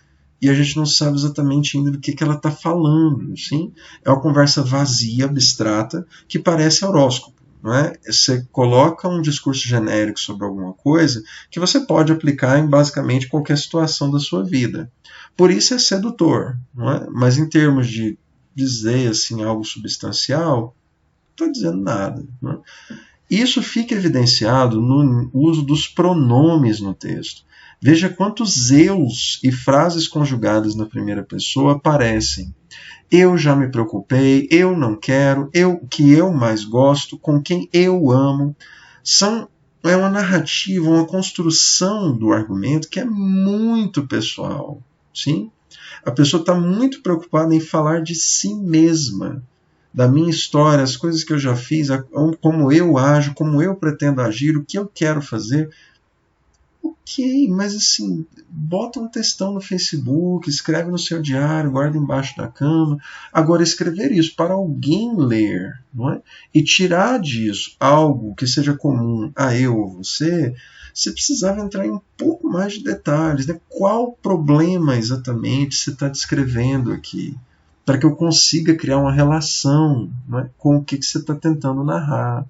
e a gente não sabe exatamente ainda do que ela está falando. Sim? É uma conversa vazia, abstrata, que parece horóscopo. Não é? Você coloca um discurso genérico sobre alguma coisa que você pode aplicar em basicamente qualquer situação da sua vida. Por isso é sedutor. Não é? Mas em termos de dizer assim, algo substancial, não está dizendo nada. Não é? Isso fica evidenciado no uso dos pronomes no texto. Veja quantos eus e frases conjugadas na primeira pessoa aparecem. Eu já me preocupei, eu não quero, o que eu mais gosto, com quem eu amo. É uma narrativa, uma construção do argumento que é muito pessoal. Sim? A pessoa está muito preocupada em falar de si mesma, da minha história, as coisas que eu já fiz, como eu ajo, como eu pretendo agir, o que eu quero fazer. Ok, mas assim, bota um textão no Facebook, escreve no seu diário, guarda embaixo da cama. Agora, escrever isso para alguém ler, não é? E tirar disso algo que seja comum a eu ou você precisava entrar em um pouco mais de detalhes. Né? Qual problema exatamente você está descrevendo aqui? Para que eu consiga criar uma relação, não é? Com o que você está tentando narrar.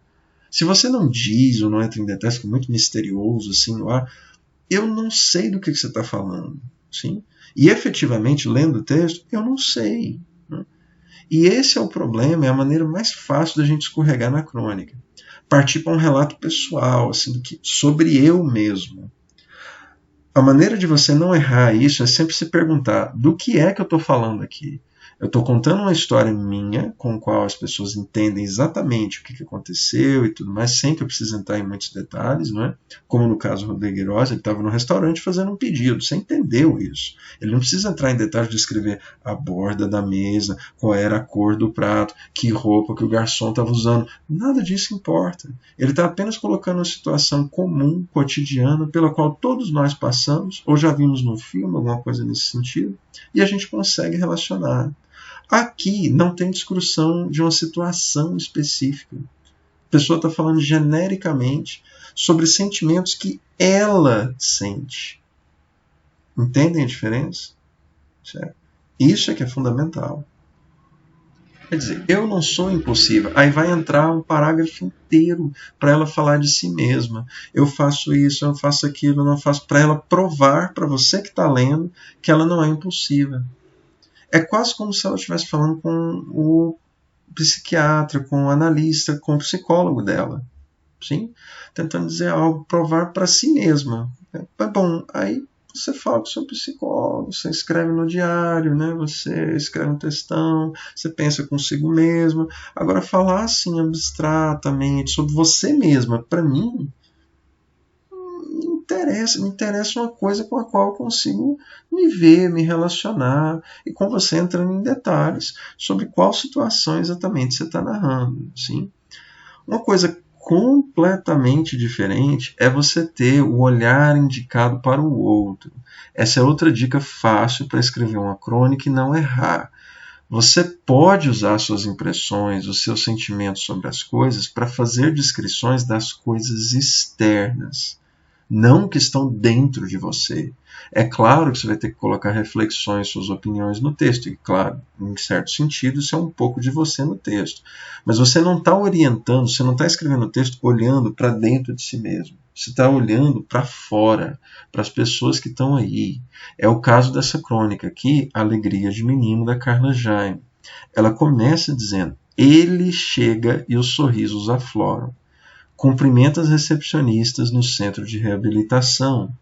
Se você não diz ou não entra em detalhes, que é muito misterioso assim no ar, eu não sei do que você está falando. Sim? E efetivamente, lendo o texto, eu não sei. Né? E esse é o problema, é a maneira mais fácil da gente escorregar na crônica. Partir para um relato pessoal, assim, sobre eu mesmo. A maneira de você não errar isso é sempre se perguntar do que é que eu estou falando aqui. Eu estou contando uma história minha, com a qual as pessoas entendem exatamente o que aconteceu e tudo mais, sem que eu precise entrar em muitos detalhes, não é? Como no caso do Rodrigueiroz, ele estava no restaurante fazendo um pedido, você entendeu isso. Ele não precisa entrar em detalhes de escrever a borda da mesa, qual era a cor do prato, que roupa que o garçom estava usando. Nada disso importa. Ele está apenas colocando uma situação comum, cotidiana, pela qual todos nós passamos, ou já vimos num filme, alguma coisa nesse sentido, e a gente consegue relacionar. Aqui não tem discussão de uma situação específica. A pessoa está falando genericamente sobre sentimentos que ela sente. Entendem a diferença? Certo? Isso é que é fundamental. Quer dizer, eu não sou impossível. Aí vai entrar um parágrafo inteiro para ela falar de si mesma. Eu faço isso, eu faço aquilo, eu não faço. Para ela provar para você que está lendo que ela não é impulsiva. É quase como se ela estivesse falando com o psiquiatra, com o analista, com o psicólogo dela. Sim? Tentando dizer algo, provar para si mesma. Bom, aí você fala com o seu psicólogo, você escreve no diário, né? Você escreve um textão, você pensa consigo mesma. Agora, falar assim abstratamente sobre você mesma, para mim, me interessa uma coisa com a qual eu consigo me ver, me relacionar, e com você entrando em detalhes sobre qual situação exatamente você está narrando. Sim? Uma coisa completamente diferente é você ter o olhar indicado para o outro. Essa é outra dica fácil para escrever uma crônica e não errar. Você pode usar suas impressões, os seus sentimentos sobre as coisas para fazer descrições das coisas externas, não que estão dentro de você. É claro que você vai ter que colocar reflexões, suas opiniões no texto, e claro, em certo sentido, isso é um pouco de você no texto. Mas você não está orientando, você não está escrevendo o texto olhando para dentro de si mesmo. Você está olhando para fora, para as pessoas que estão aí. É o caso dessa crônica aqui, Alegria de Menino, da Carla Jaime. Ela começa dizendo, ele chega e os sorrisos afloram. Cumprimenta as recepcionistas no centro de reabilitação,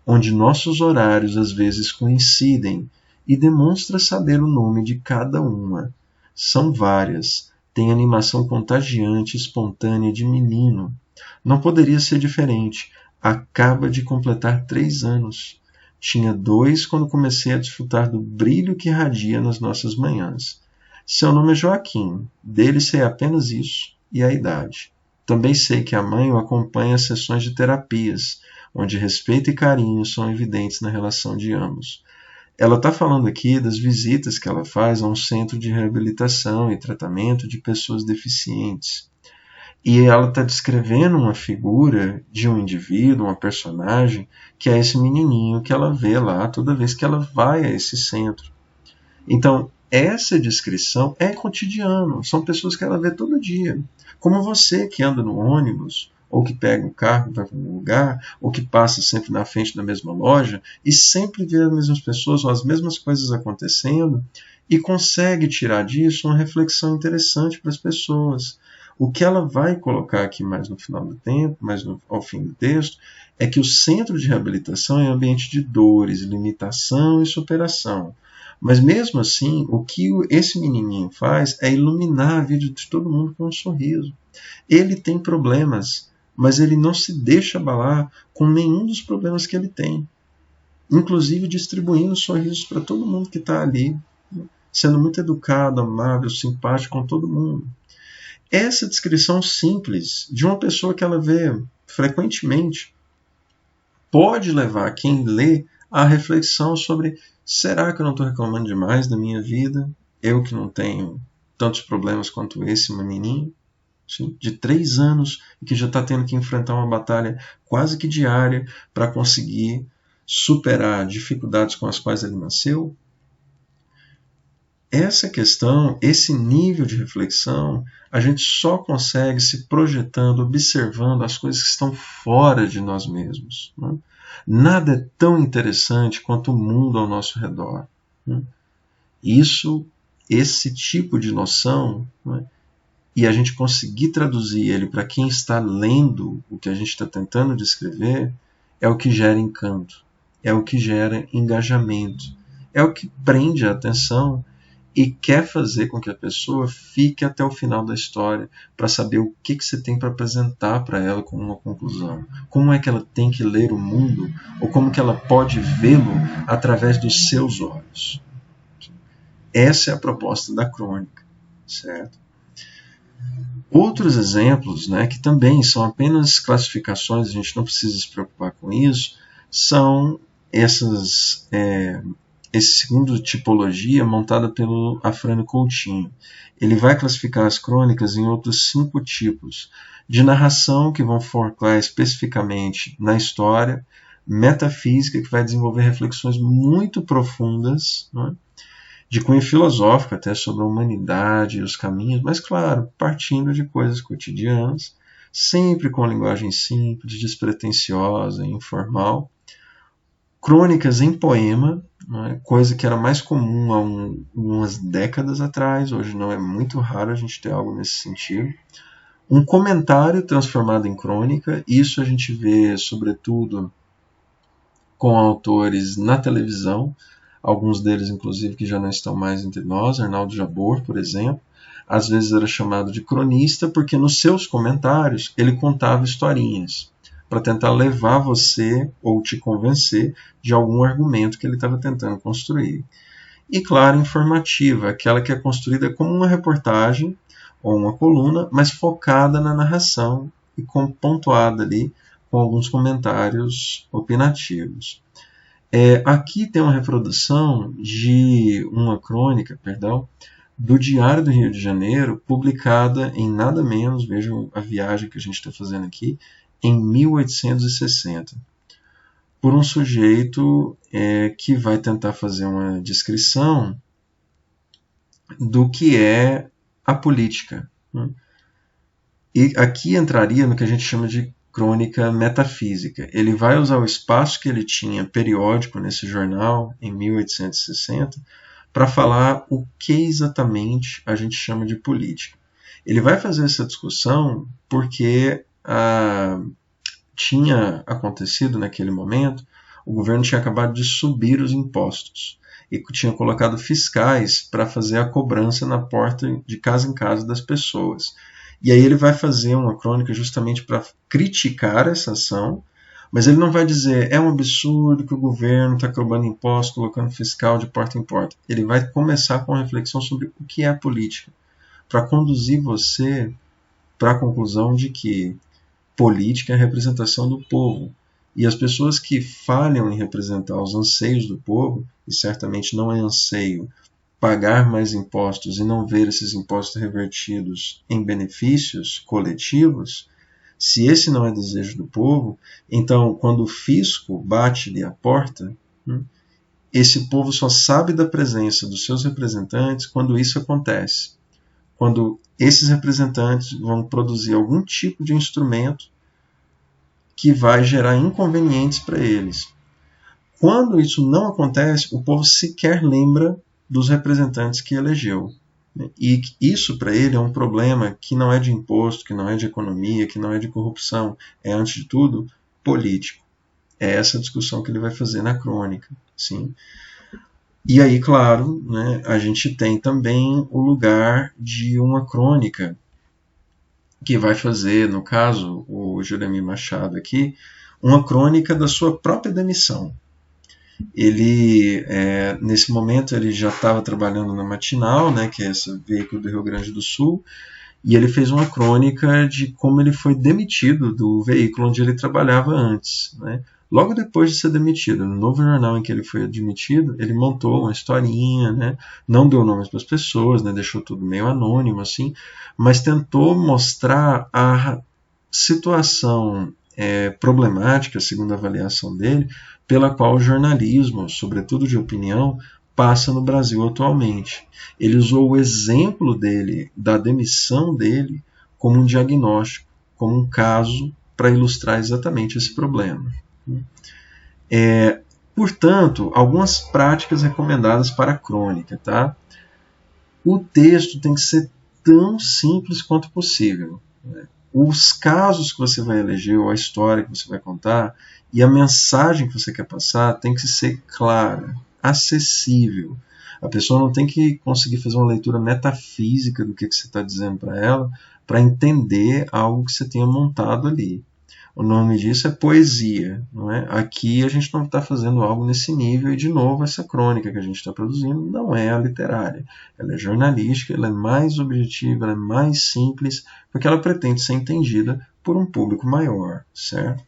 onde nossos horários às vezes coincidem, e demonstra saber o nome de cada uma. São várias, tem animação contagiante, espontânea de menino. Não poderia ser diferente, acaba de completar 3 anos. Tinha 2 quando comecei a desfrutar do brilho que irradia nas nossas manhãs. Seu nome é Joaquim, dele sei apenas isso e a idade. Também sei que a mãe o acompanha às sessões de terapias, onde respeito e carinho são evidentes na relação de ambos. ela está falando aqui das visitas que ela faz a um centro de reabilitação e tratamento de pessoas deficientes. E ela está descrevendo uma figura de um indivíduo, uma personagem, que é esse menininho que ela vê lá toda vez que ela vai a esse centro. Então, essa descrição é cotidiano, são pessoas que ela vê todo dia. Como você que anda no ônibus, ou que pega um carro e vai para um lugar, ou que passa sempre na frente da mesma loja, e sempre vê as mesmas pessoas ou as mesmas coisas acontecendo, e consegue tirar disso uma reflexão interessante para as pessoas. O que ela vai colocar aqui mais no final do tempo, ao fim do texto, é que o centro de reabilitação é um ambiente de dores, limitação e superação. Mas mesmo assim, o que esse menininho faz é iluminar a vida de todo mundo com um sorriso. Ele tem problemas, mas ele não se deixa abalar com nenhum dos problemas que ele tem. Inclusive distribuindo sorrisos para todo mundo que está ali, sendo muito educado, amável, simpático com todo mundo. Essa descrição simples de uma pessoa que ela vê frequentemente pode levar quem lê à reflexão sobre: será que eu não estou reclamando demais da minha vida? Eu que não tenho tantos problemas quanto esse menininho, sim, de 3 anos, e que já está tendo que enfrentar uma batalha quase que diária para conseguir superar dificuldades com as quais ele nasceu? Essa questão, esse nível de reflexão, a gente só consegue se projetando, observando as coisas que estão fora de nós mesmos. Né? Nada é tão interessante quanto o mundo ao nosso redor. Né? Esse tipo de noção, né? E a gente conseguir traduzir ele para quem está lendo o que a gente está tentando descrever, é o que gera encanto, é o que gera engajamento, é o que prende a atenção e quer fazer com que a pessoa fique até o final da história para saber o que você tem para apresentar para ela como uma conclusão. Como é que ela tem que ler o mundo, ou como que ela pode vê-lo através dos seus olhos. Essa é a proposta da crônica, certo? Outros exemplos, né, que também são apenas classificações, a gente não precisa se preocupar com isso, são esse segundo tipologia montada pelo Afrânio Coutinho. Ele vai classificar as crônicas em outros 5 tipos de narração que vão focar especificamente na história, metafísica, que vai desenvolver reflexões muito profundas, né, de cunho filosófico até sobre a humanidade e os caminhos, mas claro, partindo de coisas cotidianas, sempre com linguagem simples, despretensiosa e informal. Crônicas em poema, né, coisa que era mais comum há umas décadas atrás, hoje não, é muito raro a gente ter algo nesse sentido. Um comentário transformado em crônica, isso a gente vê sobretudo com autores na televisão, alguns deles inclusive que já não estão mais entre nós, Arnaldo Jabor, por exemplo, às vezes era chamado de cronista porque nos seus comentários ele contava historinhas, para tentar levar você ou te convencer de algum argumento que ele estava tentando construir. E, claro, informativa, aquela que é construída como uma reportagem ou uma coluna, mas focada na narração e pontuada ali com alguns comentários opinativos. Aqui tem uma reprodução de uma crônica, do Diário do Rio de Janeiro, publicada em nada menos, vejam a viagem que a gente está fazendo aqui, em 1860, por um sujeito que vai tentar fazer uma descrição do que é a política. Né? E aqui entraria no que a gente chama de crônica metafísica. Ele vai usar o espaço que ele tinha periódico nesse jornal, em 1860, para falar o que exatamente a gente chama de política. Ele vai fazer essa discussão porque tinha acontecido naquele momento, o governo tinha acabado de subir os impostos e tinha colocado fiscais para fazer a cobrança na porta de casa em casa das pessoas. E aí ele vai fazer uma crônica justamente para criticar essa ação, mas ele não vai dizer é um absurdo que o governo está cobrando impostos, colocando fiscal de porta em porta. Ele vai começar com uma reflexão sobre o que é a política, para conduzir você para a conclusão de que política é a representação do povo. E as pessoas que falham em representar os anseios do povo, e certamente não é anseio pagar mais impostos e não ver esses impostos revertidos em benefícios coletivos, se esse não é desejo do povo, então quando o fisco bate-lhe a porta, esse povo só sabe da presença dos seus representantes quando isso acontece. Quando esses representantes vão produzir algum tipo de instrumento que vai gerar inconvenientes para eles. Quando isso não acontece, o povo sequer lembra dos representantes que elegeu. E isso para ele é um problema que não é de imposto, que não é de economia, que não é de corrupção, é antes de tudo político. É essa discussão que ele vai fazer na crônica. Sim. E aí, claro, né, a gente tem também o lugar de uma crônica que vai fazer, no caso, o Juremir Machado aqui, uma crônica da sua própria demissão. Ele, nesse momento, ele já estava trabalhando na Matinal, né, que é esse veículo do Rio Grande do Sul, e ele fez uma crônica de como ele foi demitido do veículo onde ele trabalhava antes, né? Logo depois de ser demitido, no novo jornal em que ele foi admitido, ele montou uma historinha, né? Não deu nomes para as pessoas, né? Deixou tudo meio anônimo, assim, mas tentou mostrar a situação problemática, segundo a avaliação dele, pela qual o jornalismo, sobretudo de opinião, passa no Brasil atualmente. Ele usou o exemplo dele, da demissão dele, como um diagnóstico, como um caso para ilustrar exatamente esse problema. Portanto, algumas práticas recomendadas para a crônica. Tá? O texto tem que ser tão simples quanto possível. Os casos que você vai eleger, ou a história que você vai contar, e a mensagem que você quer passar tem que ser clara, acessível. A pessoa não tem que conseguir fazer uma leitura metafísica do que você está dizendo para ela para entender algo que você tenha montado ali. O nome disso é poesia. Não é? Aqui a gente não está fazendo algo nesse nível, e de novo essa crônica que a gente está produzindo não é a literária. Ela é jornalística, ela é mais objetiva, ela é mais simples, porque ela pretende ser entendida por um público maior, certo?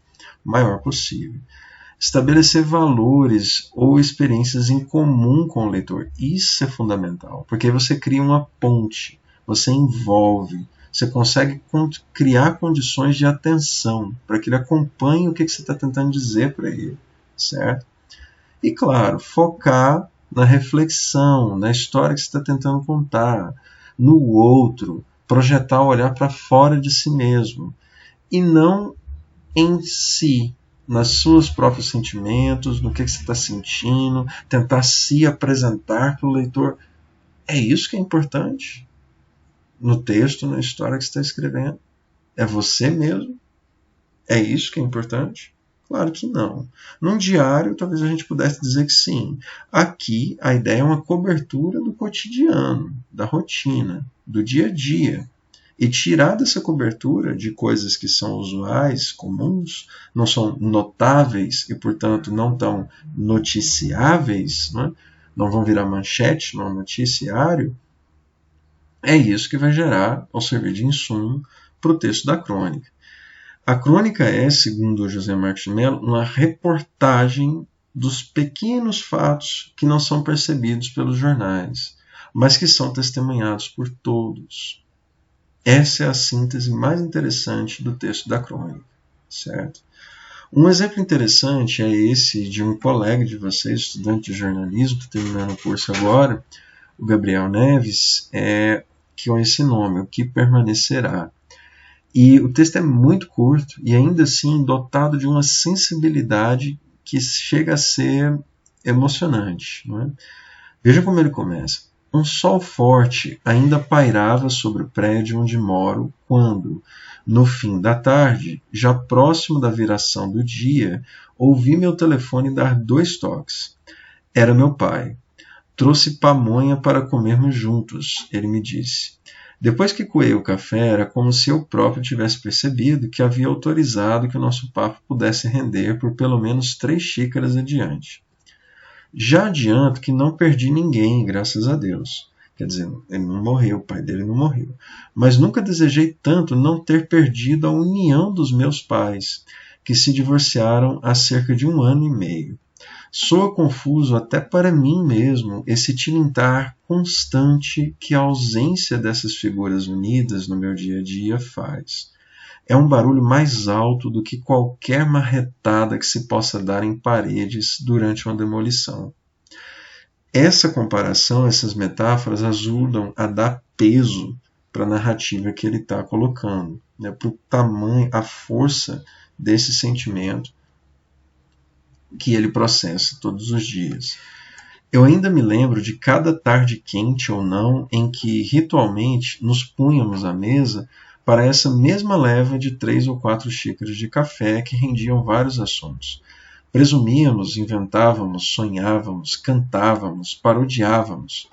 O maior possível. Estabelecer valores ou experiências em comum com o leitor. Isso é fundamental, porque você cria uma ponte, você envolve, você consegue criar condições de atenção para que ele acompanhe o que você está tentando dizer para ele, certo? E, claro, focar na reflexão, na história que você está tentando contar, no outro, projetar o olhar para fora de si mesmo, e não em si, nos seus próprios sentimentos, no que você está sentindo, tentar se apresentar para o leitor. É isso que é importante no texto, na história que você está escrevendo? É você mesmo? É isso que é importante? Claro que não. Num diário, talvez a gente pudesse dizer que sim. Aqui, a ideia é uma cobertura do cotidiano, da rotina, do dia a dia. E tirar dessa cobertura de coisas que são usuais, comuns, não são notáveis e, portanto, não tão noticiáveis, né? Não vão virar manchete no noticiário, é isso que vai gerar ou servir de insumo para o texto da crônica. A crônica é, segundo José Marcos de Mello, uma reportagem dos pequenos fatos que não são percebidos pelos jornais, mas que são testemunhados por todos. Essa é a síntese mais interessante do texto da crônica, certo? Um exemplo interessante é esse de um colega de vocês, estudante de jornalismo, que está terminando o curso agora, o Gabriel Neves, que é esse nome, O Que Permanecerá. E o texto é muito curto e ainda assim dotado de uma sensibilidade que chega a ser emocionante. Não é? Veja como ele começa. Um sol forte ainda pairava sobre o prédio onde moro quando, no fim da tarde, já próximo da viração do dia, ouvi meu telefone dar 2 toques. Era meu pai. Trouxe pamonha para comermos juntos, ele me disse. Depois que coei o café, era como se eu próprio tivesse percebido que havia autorizado que o nosso papo pudesse render por pelo menos 3 xícaras adiante. Já adianto que não perdi ninguém, graças a Deus. Quer dizer, ele não morreu, o pai dele não morreu. Mas nunca desejei tanto não ter perdido a união dos meus pais, que se divorciaram há cerca de 1 ano e meio. Soa confuso até para mim mesmo esse tilintar constante que a ausência dessas figuras unidas no meu dia a dia faz. É um barulho mais alto do que qualquer marretada que se possa dar em paredes durante uma demolição. Essa comparação, essas metáforas ajudam a dar peso para a narrativa que ele está colocando, né, para o tamanho, a força desse sentimento que ele processa todos os dias. Eu ainda me lembro de cada tarde quente ou não em que ritualmente nos punhamos à mesa para essa mesma leva de 3 ou 4 xícaras de café que rendiam vários assuntos. Presumíamos, inventávamos, sonhávamos, cantávamos, parodiávamos.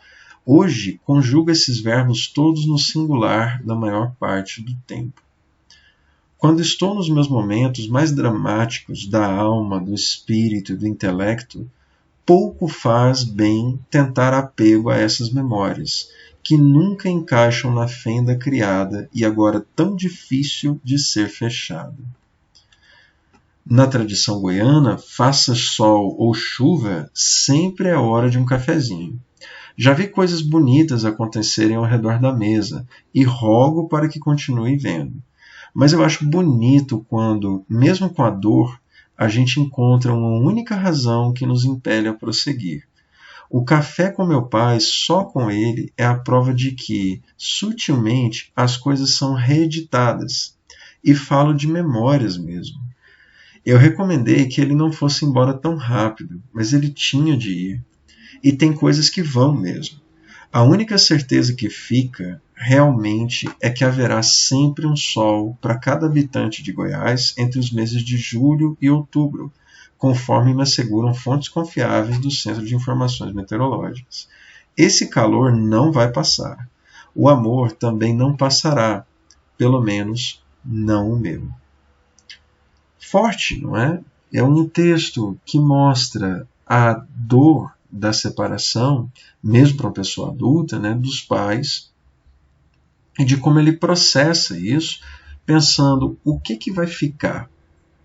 Hoje, conjugo esses verbos todos no singular na maior parte do tempo. Quando estou nos meus momentos mais dramáticos da alma, do espírito e do intelecto, pouco faz bem tentar apego a essas memórias, que nunca encaixam na fenda criada e agora tão difícil de ser fechada. Na tradição goiana, faça sol ou chuva, sempre é hora de um cafezinho. Já vi coisas bonitas acontecerem ao redor da mesa e rogo para que continue vendo. Mas eu acho bonito quando, mesmo com a dor, a gente encontra uma única razão que nos impele a prosseguir. O café com meu pai, só com ele, é a prova de que, sutilmente, as coisas são reeditadas. E falo de memórias mesmo. Eu recomendei que ele não fosse embora tão rápido, mas ele tinha de ir. E tem coisas que vão mesmo. A única certeza que fica, realmente, é que haverá sempre um sol para cada habitante de Goiás entre os meses de julho e outubro, conforme me asseguram fontes confiáveis do Centro de Informações Meteorológicas. Esse calor não vai passar. O amor também não passará, pelo menos não o meu. Forte, não é? É um texto que mostra a dor da separação, mesmo para uma pessoa adulta, né, dos pais, e de como ele processa isso, pensando o que vai ficar,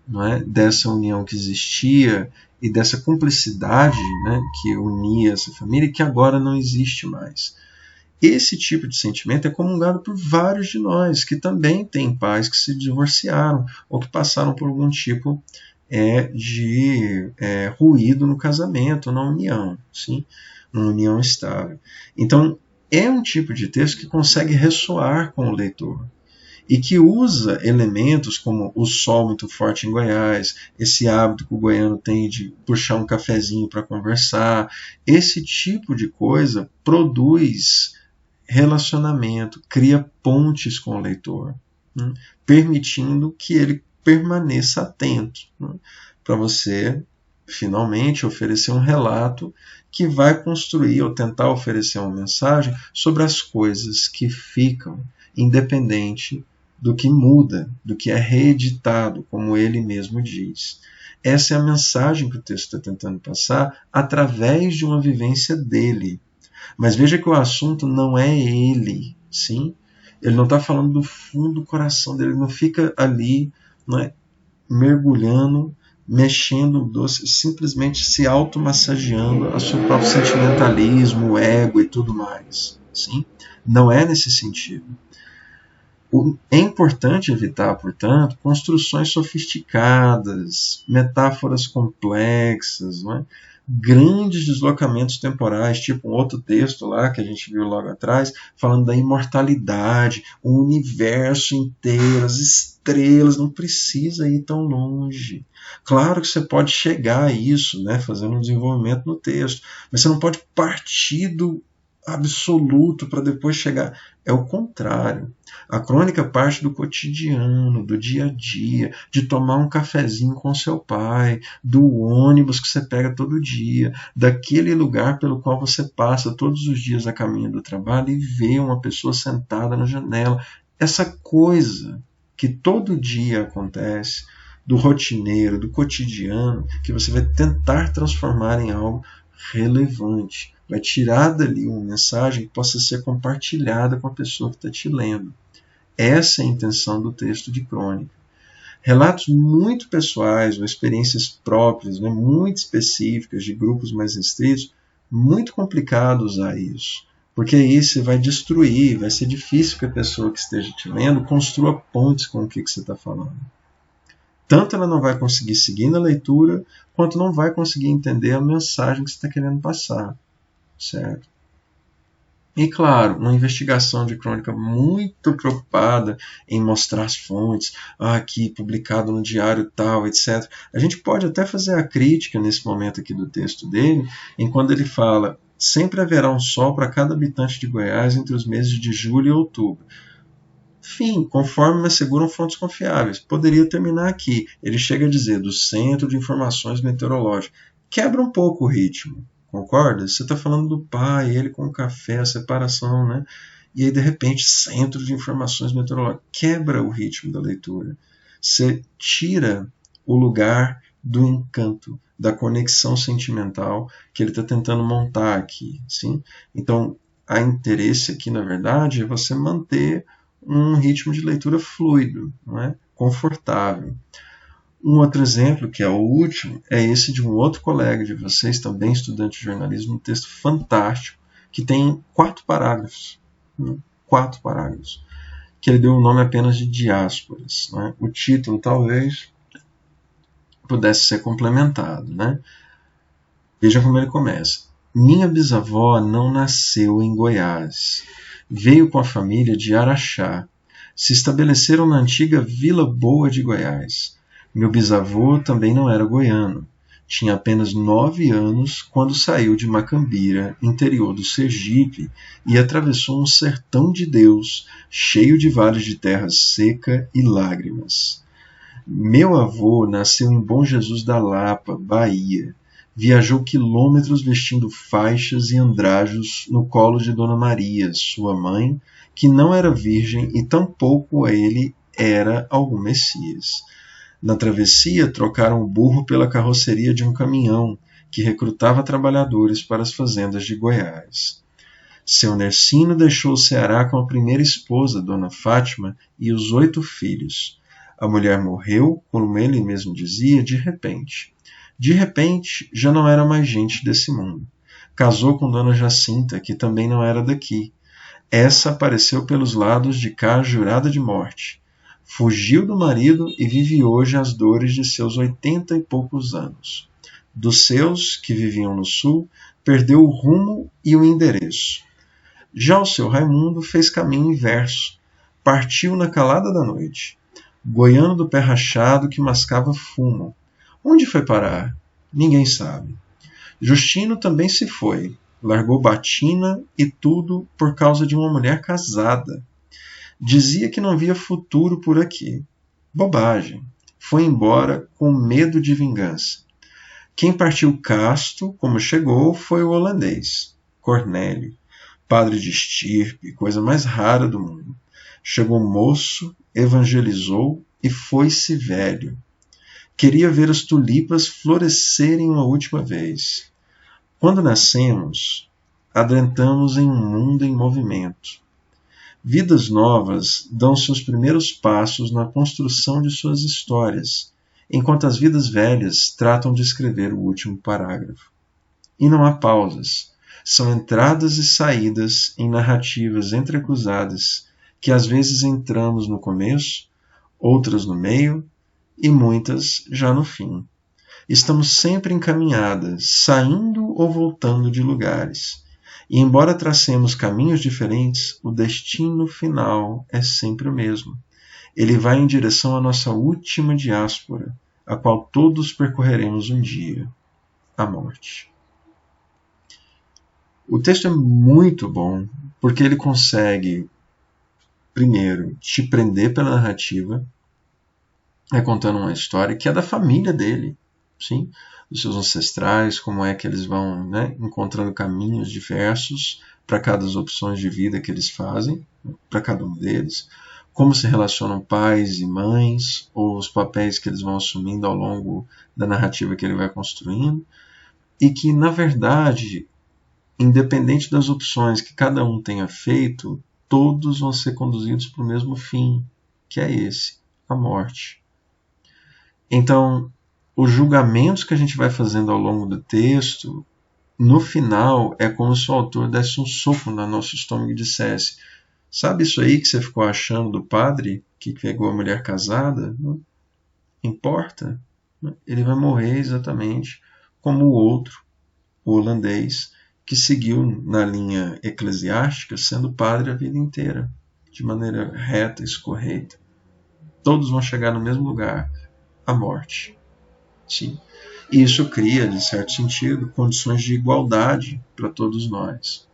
não é, dessa união que existia e dessa cumplicidade, né, que unia essa família e que agora não existe mais. Esse tipo de sentimento é comungado por vários de nós, que também têm pais que se divorciaram ou que passaram por algum tipo de ruído no casamento, na união, sim? Uma união estável. Então, é um tipo de texto que consegue ressoar com o leitor e que usa elementos como o sol muito forte em Goiás, esse hábito que o goiano tem de puxar um cafezinho para conversar. Esse tipo de coisa produz relacionamento, cria pontes com o leitor, né, permitindo que ele permaneça atento, né, para você finalmente oferecer um relato que vai construir ou tentar oferecer uma mensagem sobre as coisas que ficam, independente do que muda, do que é reeditado, como ele mesmo diz. Essa é a mensagem que o texto está tentando passar através de uma vivência dele. Mas veja que o assunto não é ele, sim? Ele não está falando do fundo do coração dele, ele não fica ali, não é, mergulhando, mexendo o doce, simplesmente se automassageando a seu próprio sentimentalismo, o ego e tudo mais. Sim? Não é nesse sentido. É importante evitar, portanto, construções sofisticadas, metáforas complexas, não é? Grandes deslocamentos temporais, tipo um outro texto lá que a gente viu logo atrás, falando da imortalidade, o universo inteiro, as estrelas, não precisa ir tão longe. Claro que você pode chegar a isso, né, fazendo um desenvolvimento no texto, mas você não pode partir do absoluto para depois chegar. É o contrário. A crônica parte do cotidiano, do dia a dia, de tomar um cafezinho com seu pai, do ônibus que você pega todo dia, daquele lugar pelo qual você passa todos os dias a caminho do trabalho e vê uma pessoa sentada na janela. Essa coisa que todo dia acontece, do rotineiro, do cotidiano, que você vai tentar transformar em algo relevante. Vai tirar dali uma mensagem que possa ser compartilhada com a pessoa que está te lendo. Essa é a intenção do texto de crônica. Relatos muito pessoais ou experiências próprias, né, muito específicas de grupos mais restritos, muito complicado usar isso. Porque aí você vai destruir, vai ser difícil que a pessoa que esteja te lendo construa pontes com o que você está falando. Tanto ela não vai conseguir seguir na leitura, quanto não vai conseguir entender a mensagem que você está querendo passar. Certo? E claro, uma investigação de crônica muito preocupada em mostrar as fontes, aqui publicado no diário tal, etc. A gente pode até fazer a crítica nesse momento aqui do texto dele, em quando ele fala: sempre haverá um sol para cada habitante de Goiás entre os meses de julho e outubro. Enfim, conforme me asseguram fontes confiáveis. Poderia terminar aqui. Ele chega a dizer do Centro de Informações Meteorológicas. Quebra um pouco o ritmo. Concorda? Você está falando do pai, ele com o café, a separação, né? E aí, de repente, Centro de Informações Meteorológicas. Quebra o ritmo da leitura. Você tira o lugar do encanto, da conexão sentimental que ele está tentando montar aqui. Sim? Então, há interesse aqui, na verdade, é você manter um ritmo de leitura fluido, não é? Confortável. Um outro exemplo, que é o último, é esse de um outro colega de vocês, também estudante de jornalismo, um texto fantástico, que tem 4 parágrafos. 4 parágrafos. Que ele deu o nome apenas de Diásporas. Né? O título, talvez, pudesse ser complementado. Né? Veja como ele começa. Minha bisavó não nasceu em Goiás. Veio com a família de Araxá. Se estabeleceram na antiga Vila Boa de Goiás. Meu bisavô também não era goiano. Tinha apenas 9 anos quando saiu de Macambira, interior do Sergipe, e atravessou um sertão de Deus, cheio de vales de terra seca e lágrimas. Meu avô nasceu em Bom Jesus da Lapa, Bahia. Viajou quilômetros vestindo faixas e andrajos no colo de Dona Maria, sua mãe, que não era virgem e tampouco a ele era algum Messias. Na travessia, trocaram o burro pela carroceria de um caminhão que recrutava trabalhadores para as fazendas de Goiás. Seu Nercino deixou o Ceará com a primeira esposa, Dona Fátima, e os 8 filhos. A mulher morreu, como ele mesmo dizia, de repente. De repente, já não era mais gente desse mundo. Casou com Dona Jacinta, que também não era daqui. Essa apareceu pelos lados de cá jurada de morte. Fugiu do marido e vive hoje as dores de seus 80 e poucos anos. Dos seus, que viviam no sul, perdeu o rumo e o endereço. Já o seu Raimundo fez caminho inverso. Partiu na calada da noite. Goiano do pé rachado que mascava fumo. Onde foi parar? Ninguém sabe. Justino também se foi. Largou batina e tudo por causa de uma mulher casada. Dizia que não via futuro por aqui. Bobagem. Foi embora com medo de vingança. Quem partiu casto, como chegou, foi o holandês, Cornélio, padre de estirpe, coisa mais rara do mundo. Chegou moço, evangelizou e foi-se velho. Queria ver as tulipas florescerem uma última vez. Quando nascemos, adentramos em um mundo em movimento. Vidas novas dão seus primeiros passos na construção de suas histórias, enquanto as vidas velhas tratam de escrever o último parágrafo. E não há pausas. São entradas e saídas em narrativas entrecruzadas, que às vezes entramos no começo, outras no meio e muitas já no fim. Estamos sempre encaminhadas, saindo ou voltando de lugares. E embora tracemos caminhos diferentes, o destino final é sempre o mesmo. Ele vai em direção à nossa última diáspora, a qual todos percorreremos um dia, a morte. O texto é muito bom, porque ele consegue, primeiro, te prender pela narrativa, contando uma história que é da família dele, sim, dos seus ancestrais, como é que eles vão, né, encontrando caminhos diversos para cada das opções de vida que eles fazem, para cada um deles, como se relacionam pais e mães, ou os papéis que eles vão assumindo ao longo da narrativa que ele vai construindo, e que, na verdade, independente das opções que cada um tenha feito, todos vão ser conduzidos para o mesmo fim, que é esse, a morte. Então, os julgamentos que a gente vai fazendo ao longo do texto, no final, é como se o autor desse um soco no nosso estômago e dissesse: sabe isso aí que você ficou achando do padre que pegou a mulher casada? Não importa. Ele vai morrer exatamente como o outro, o holandês, que seguiu na linha eclesiástica, sendo padre a vida inteira, de maneira reta e escorreita. Todos vão chegar no mesmo lugar, a morte. Sim. E isso cria, de certo sentido, condições de igualdade para todos nós.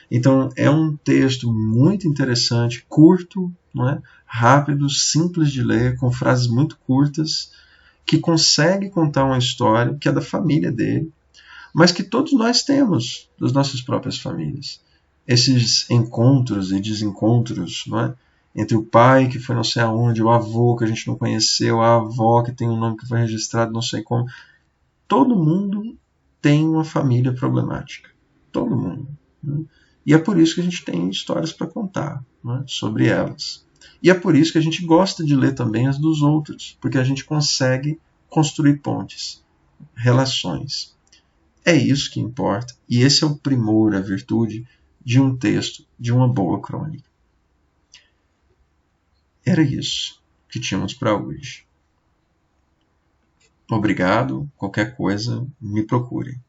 Então, é um texto muito interessante, curto, não é? Rápido, simples de ler, com frases muito curtas, que consegue contar uma história que é da família dele, mas que todos nós temos das nossas próprias famílias. Esses encontros e desencontros, não é? Entre o pai que foi não sei aonde, o avô que a gente não conheceu, a avó que tem um nome que foi registrado não sei como. Todo mundo tem uma família problemática. Todo mundo. Né? E é por isso que a gente tem histórias para contar, né, sobre elas. E é por isso que a gente gosta de ler também as dos outros, porque a gente consegue construir pontes, relações. É isso que importa, e esse é o primor, a virtude de um texto, de uma boa crônica. Era isso que tínhamos para hoje. Obrigado, qualquer coisa, me procure.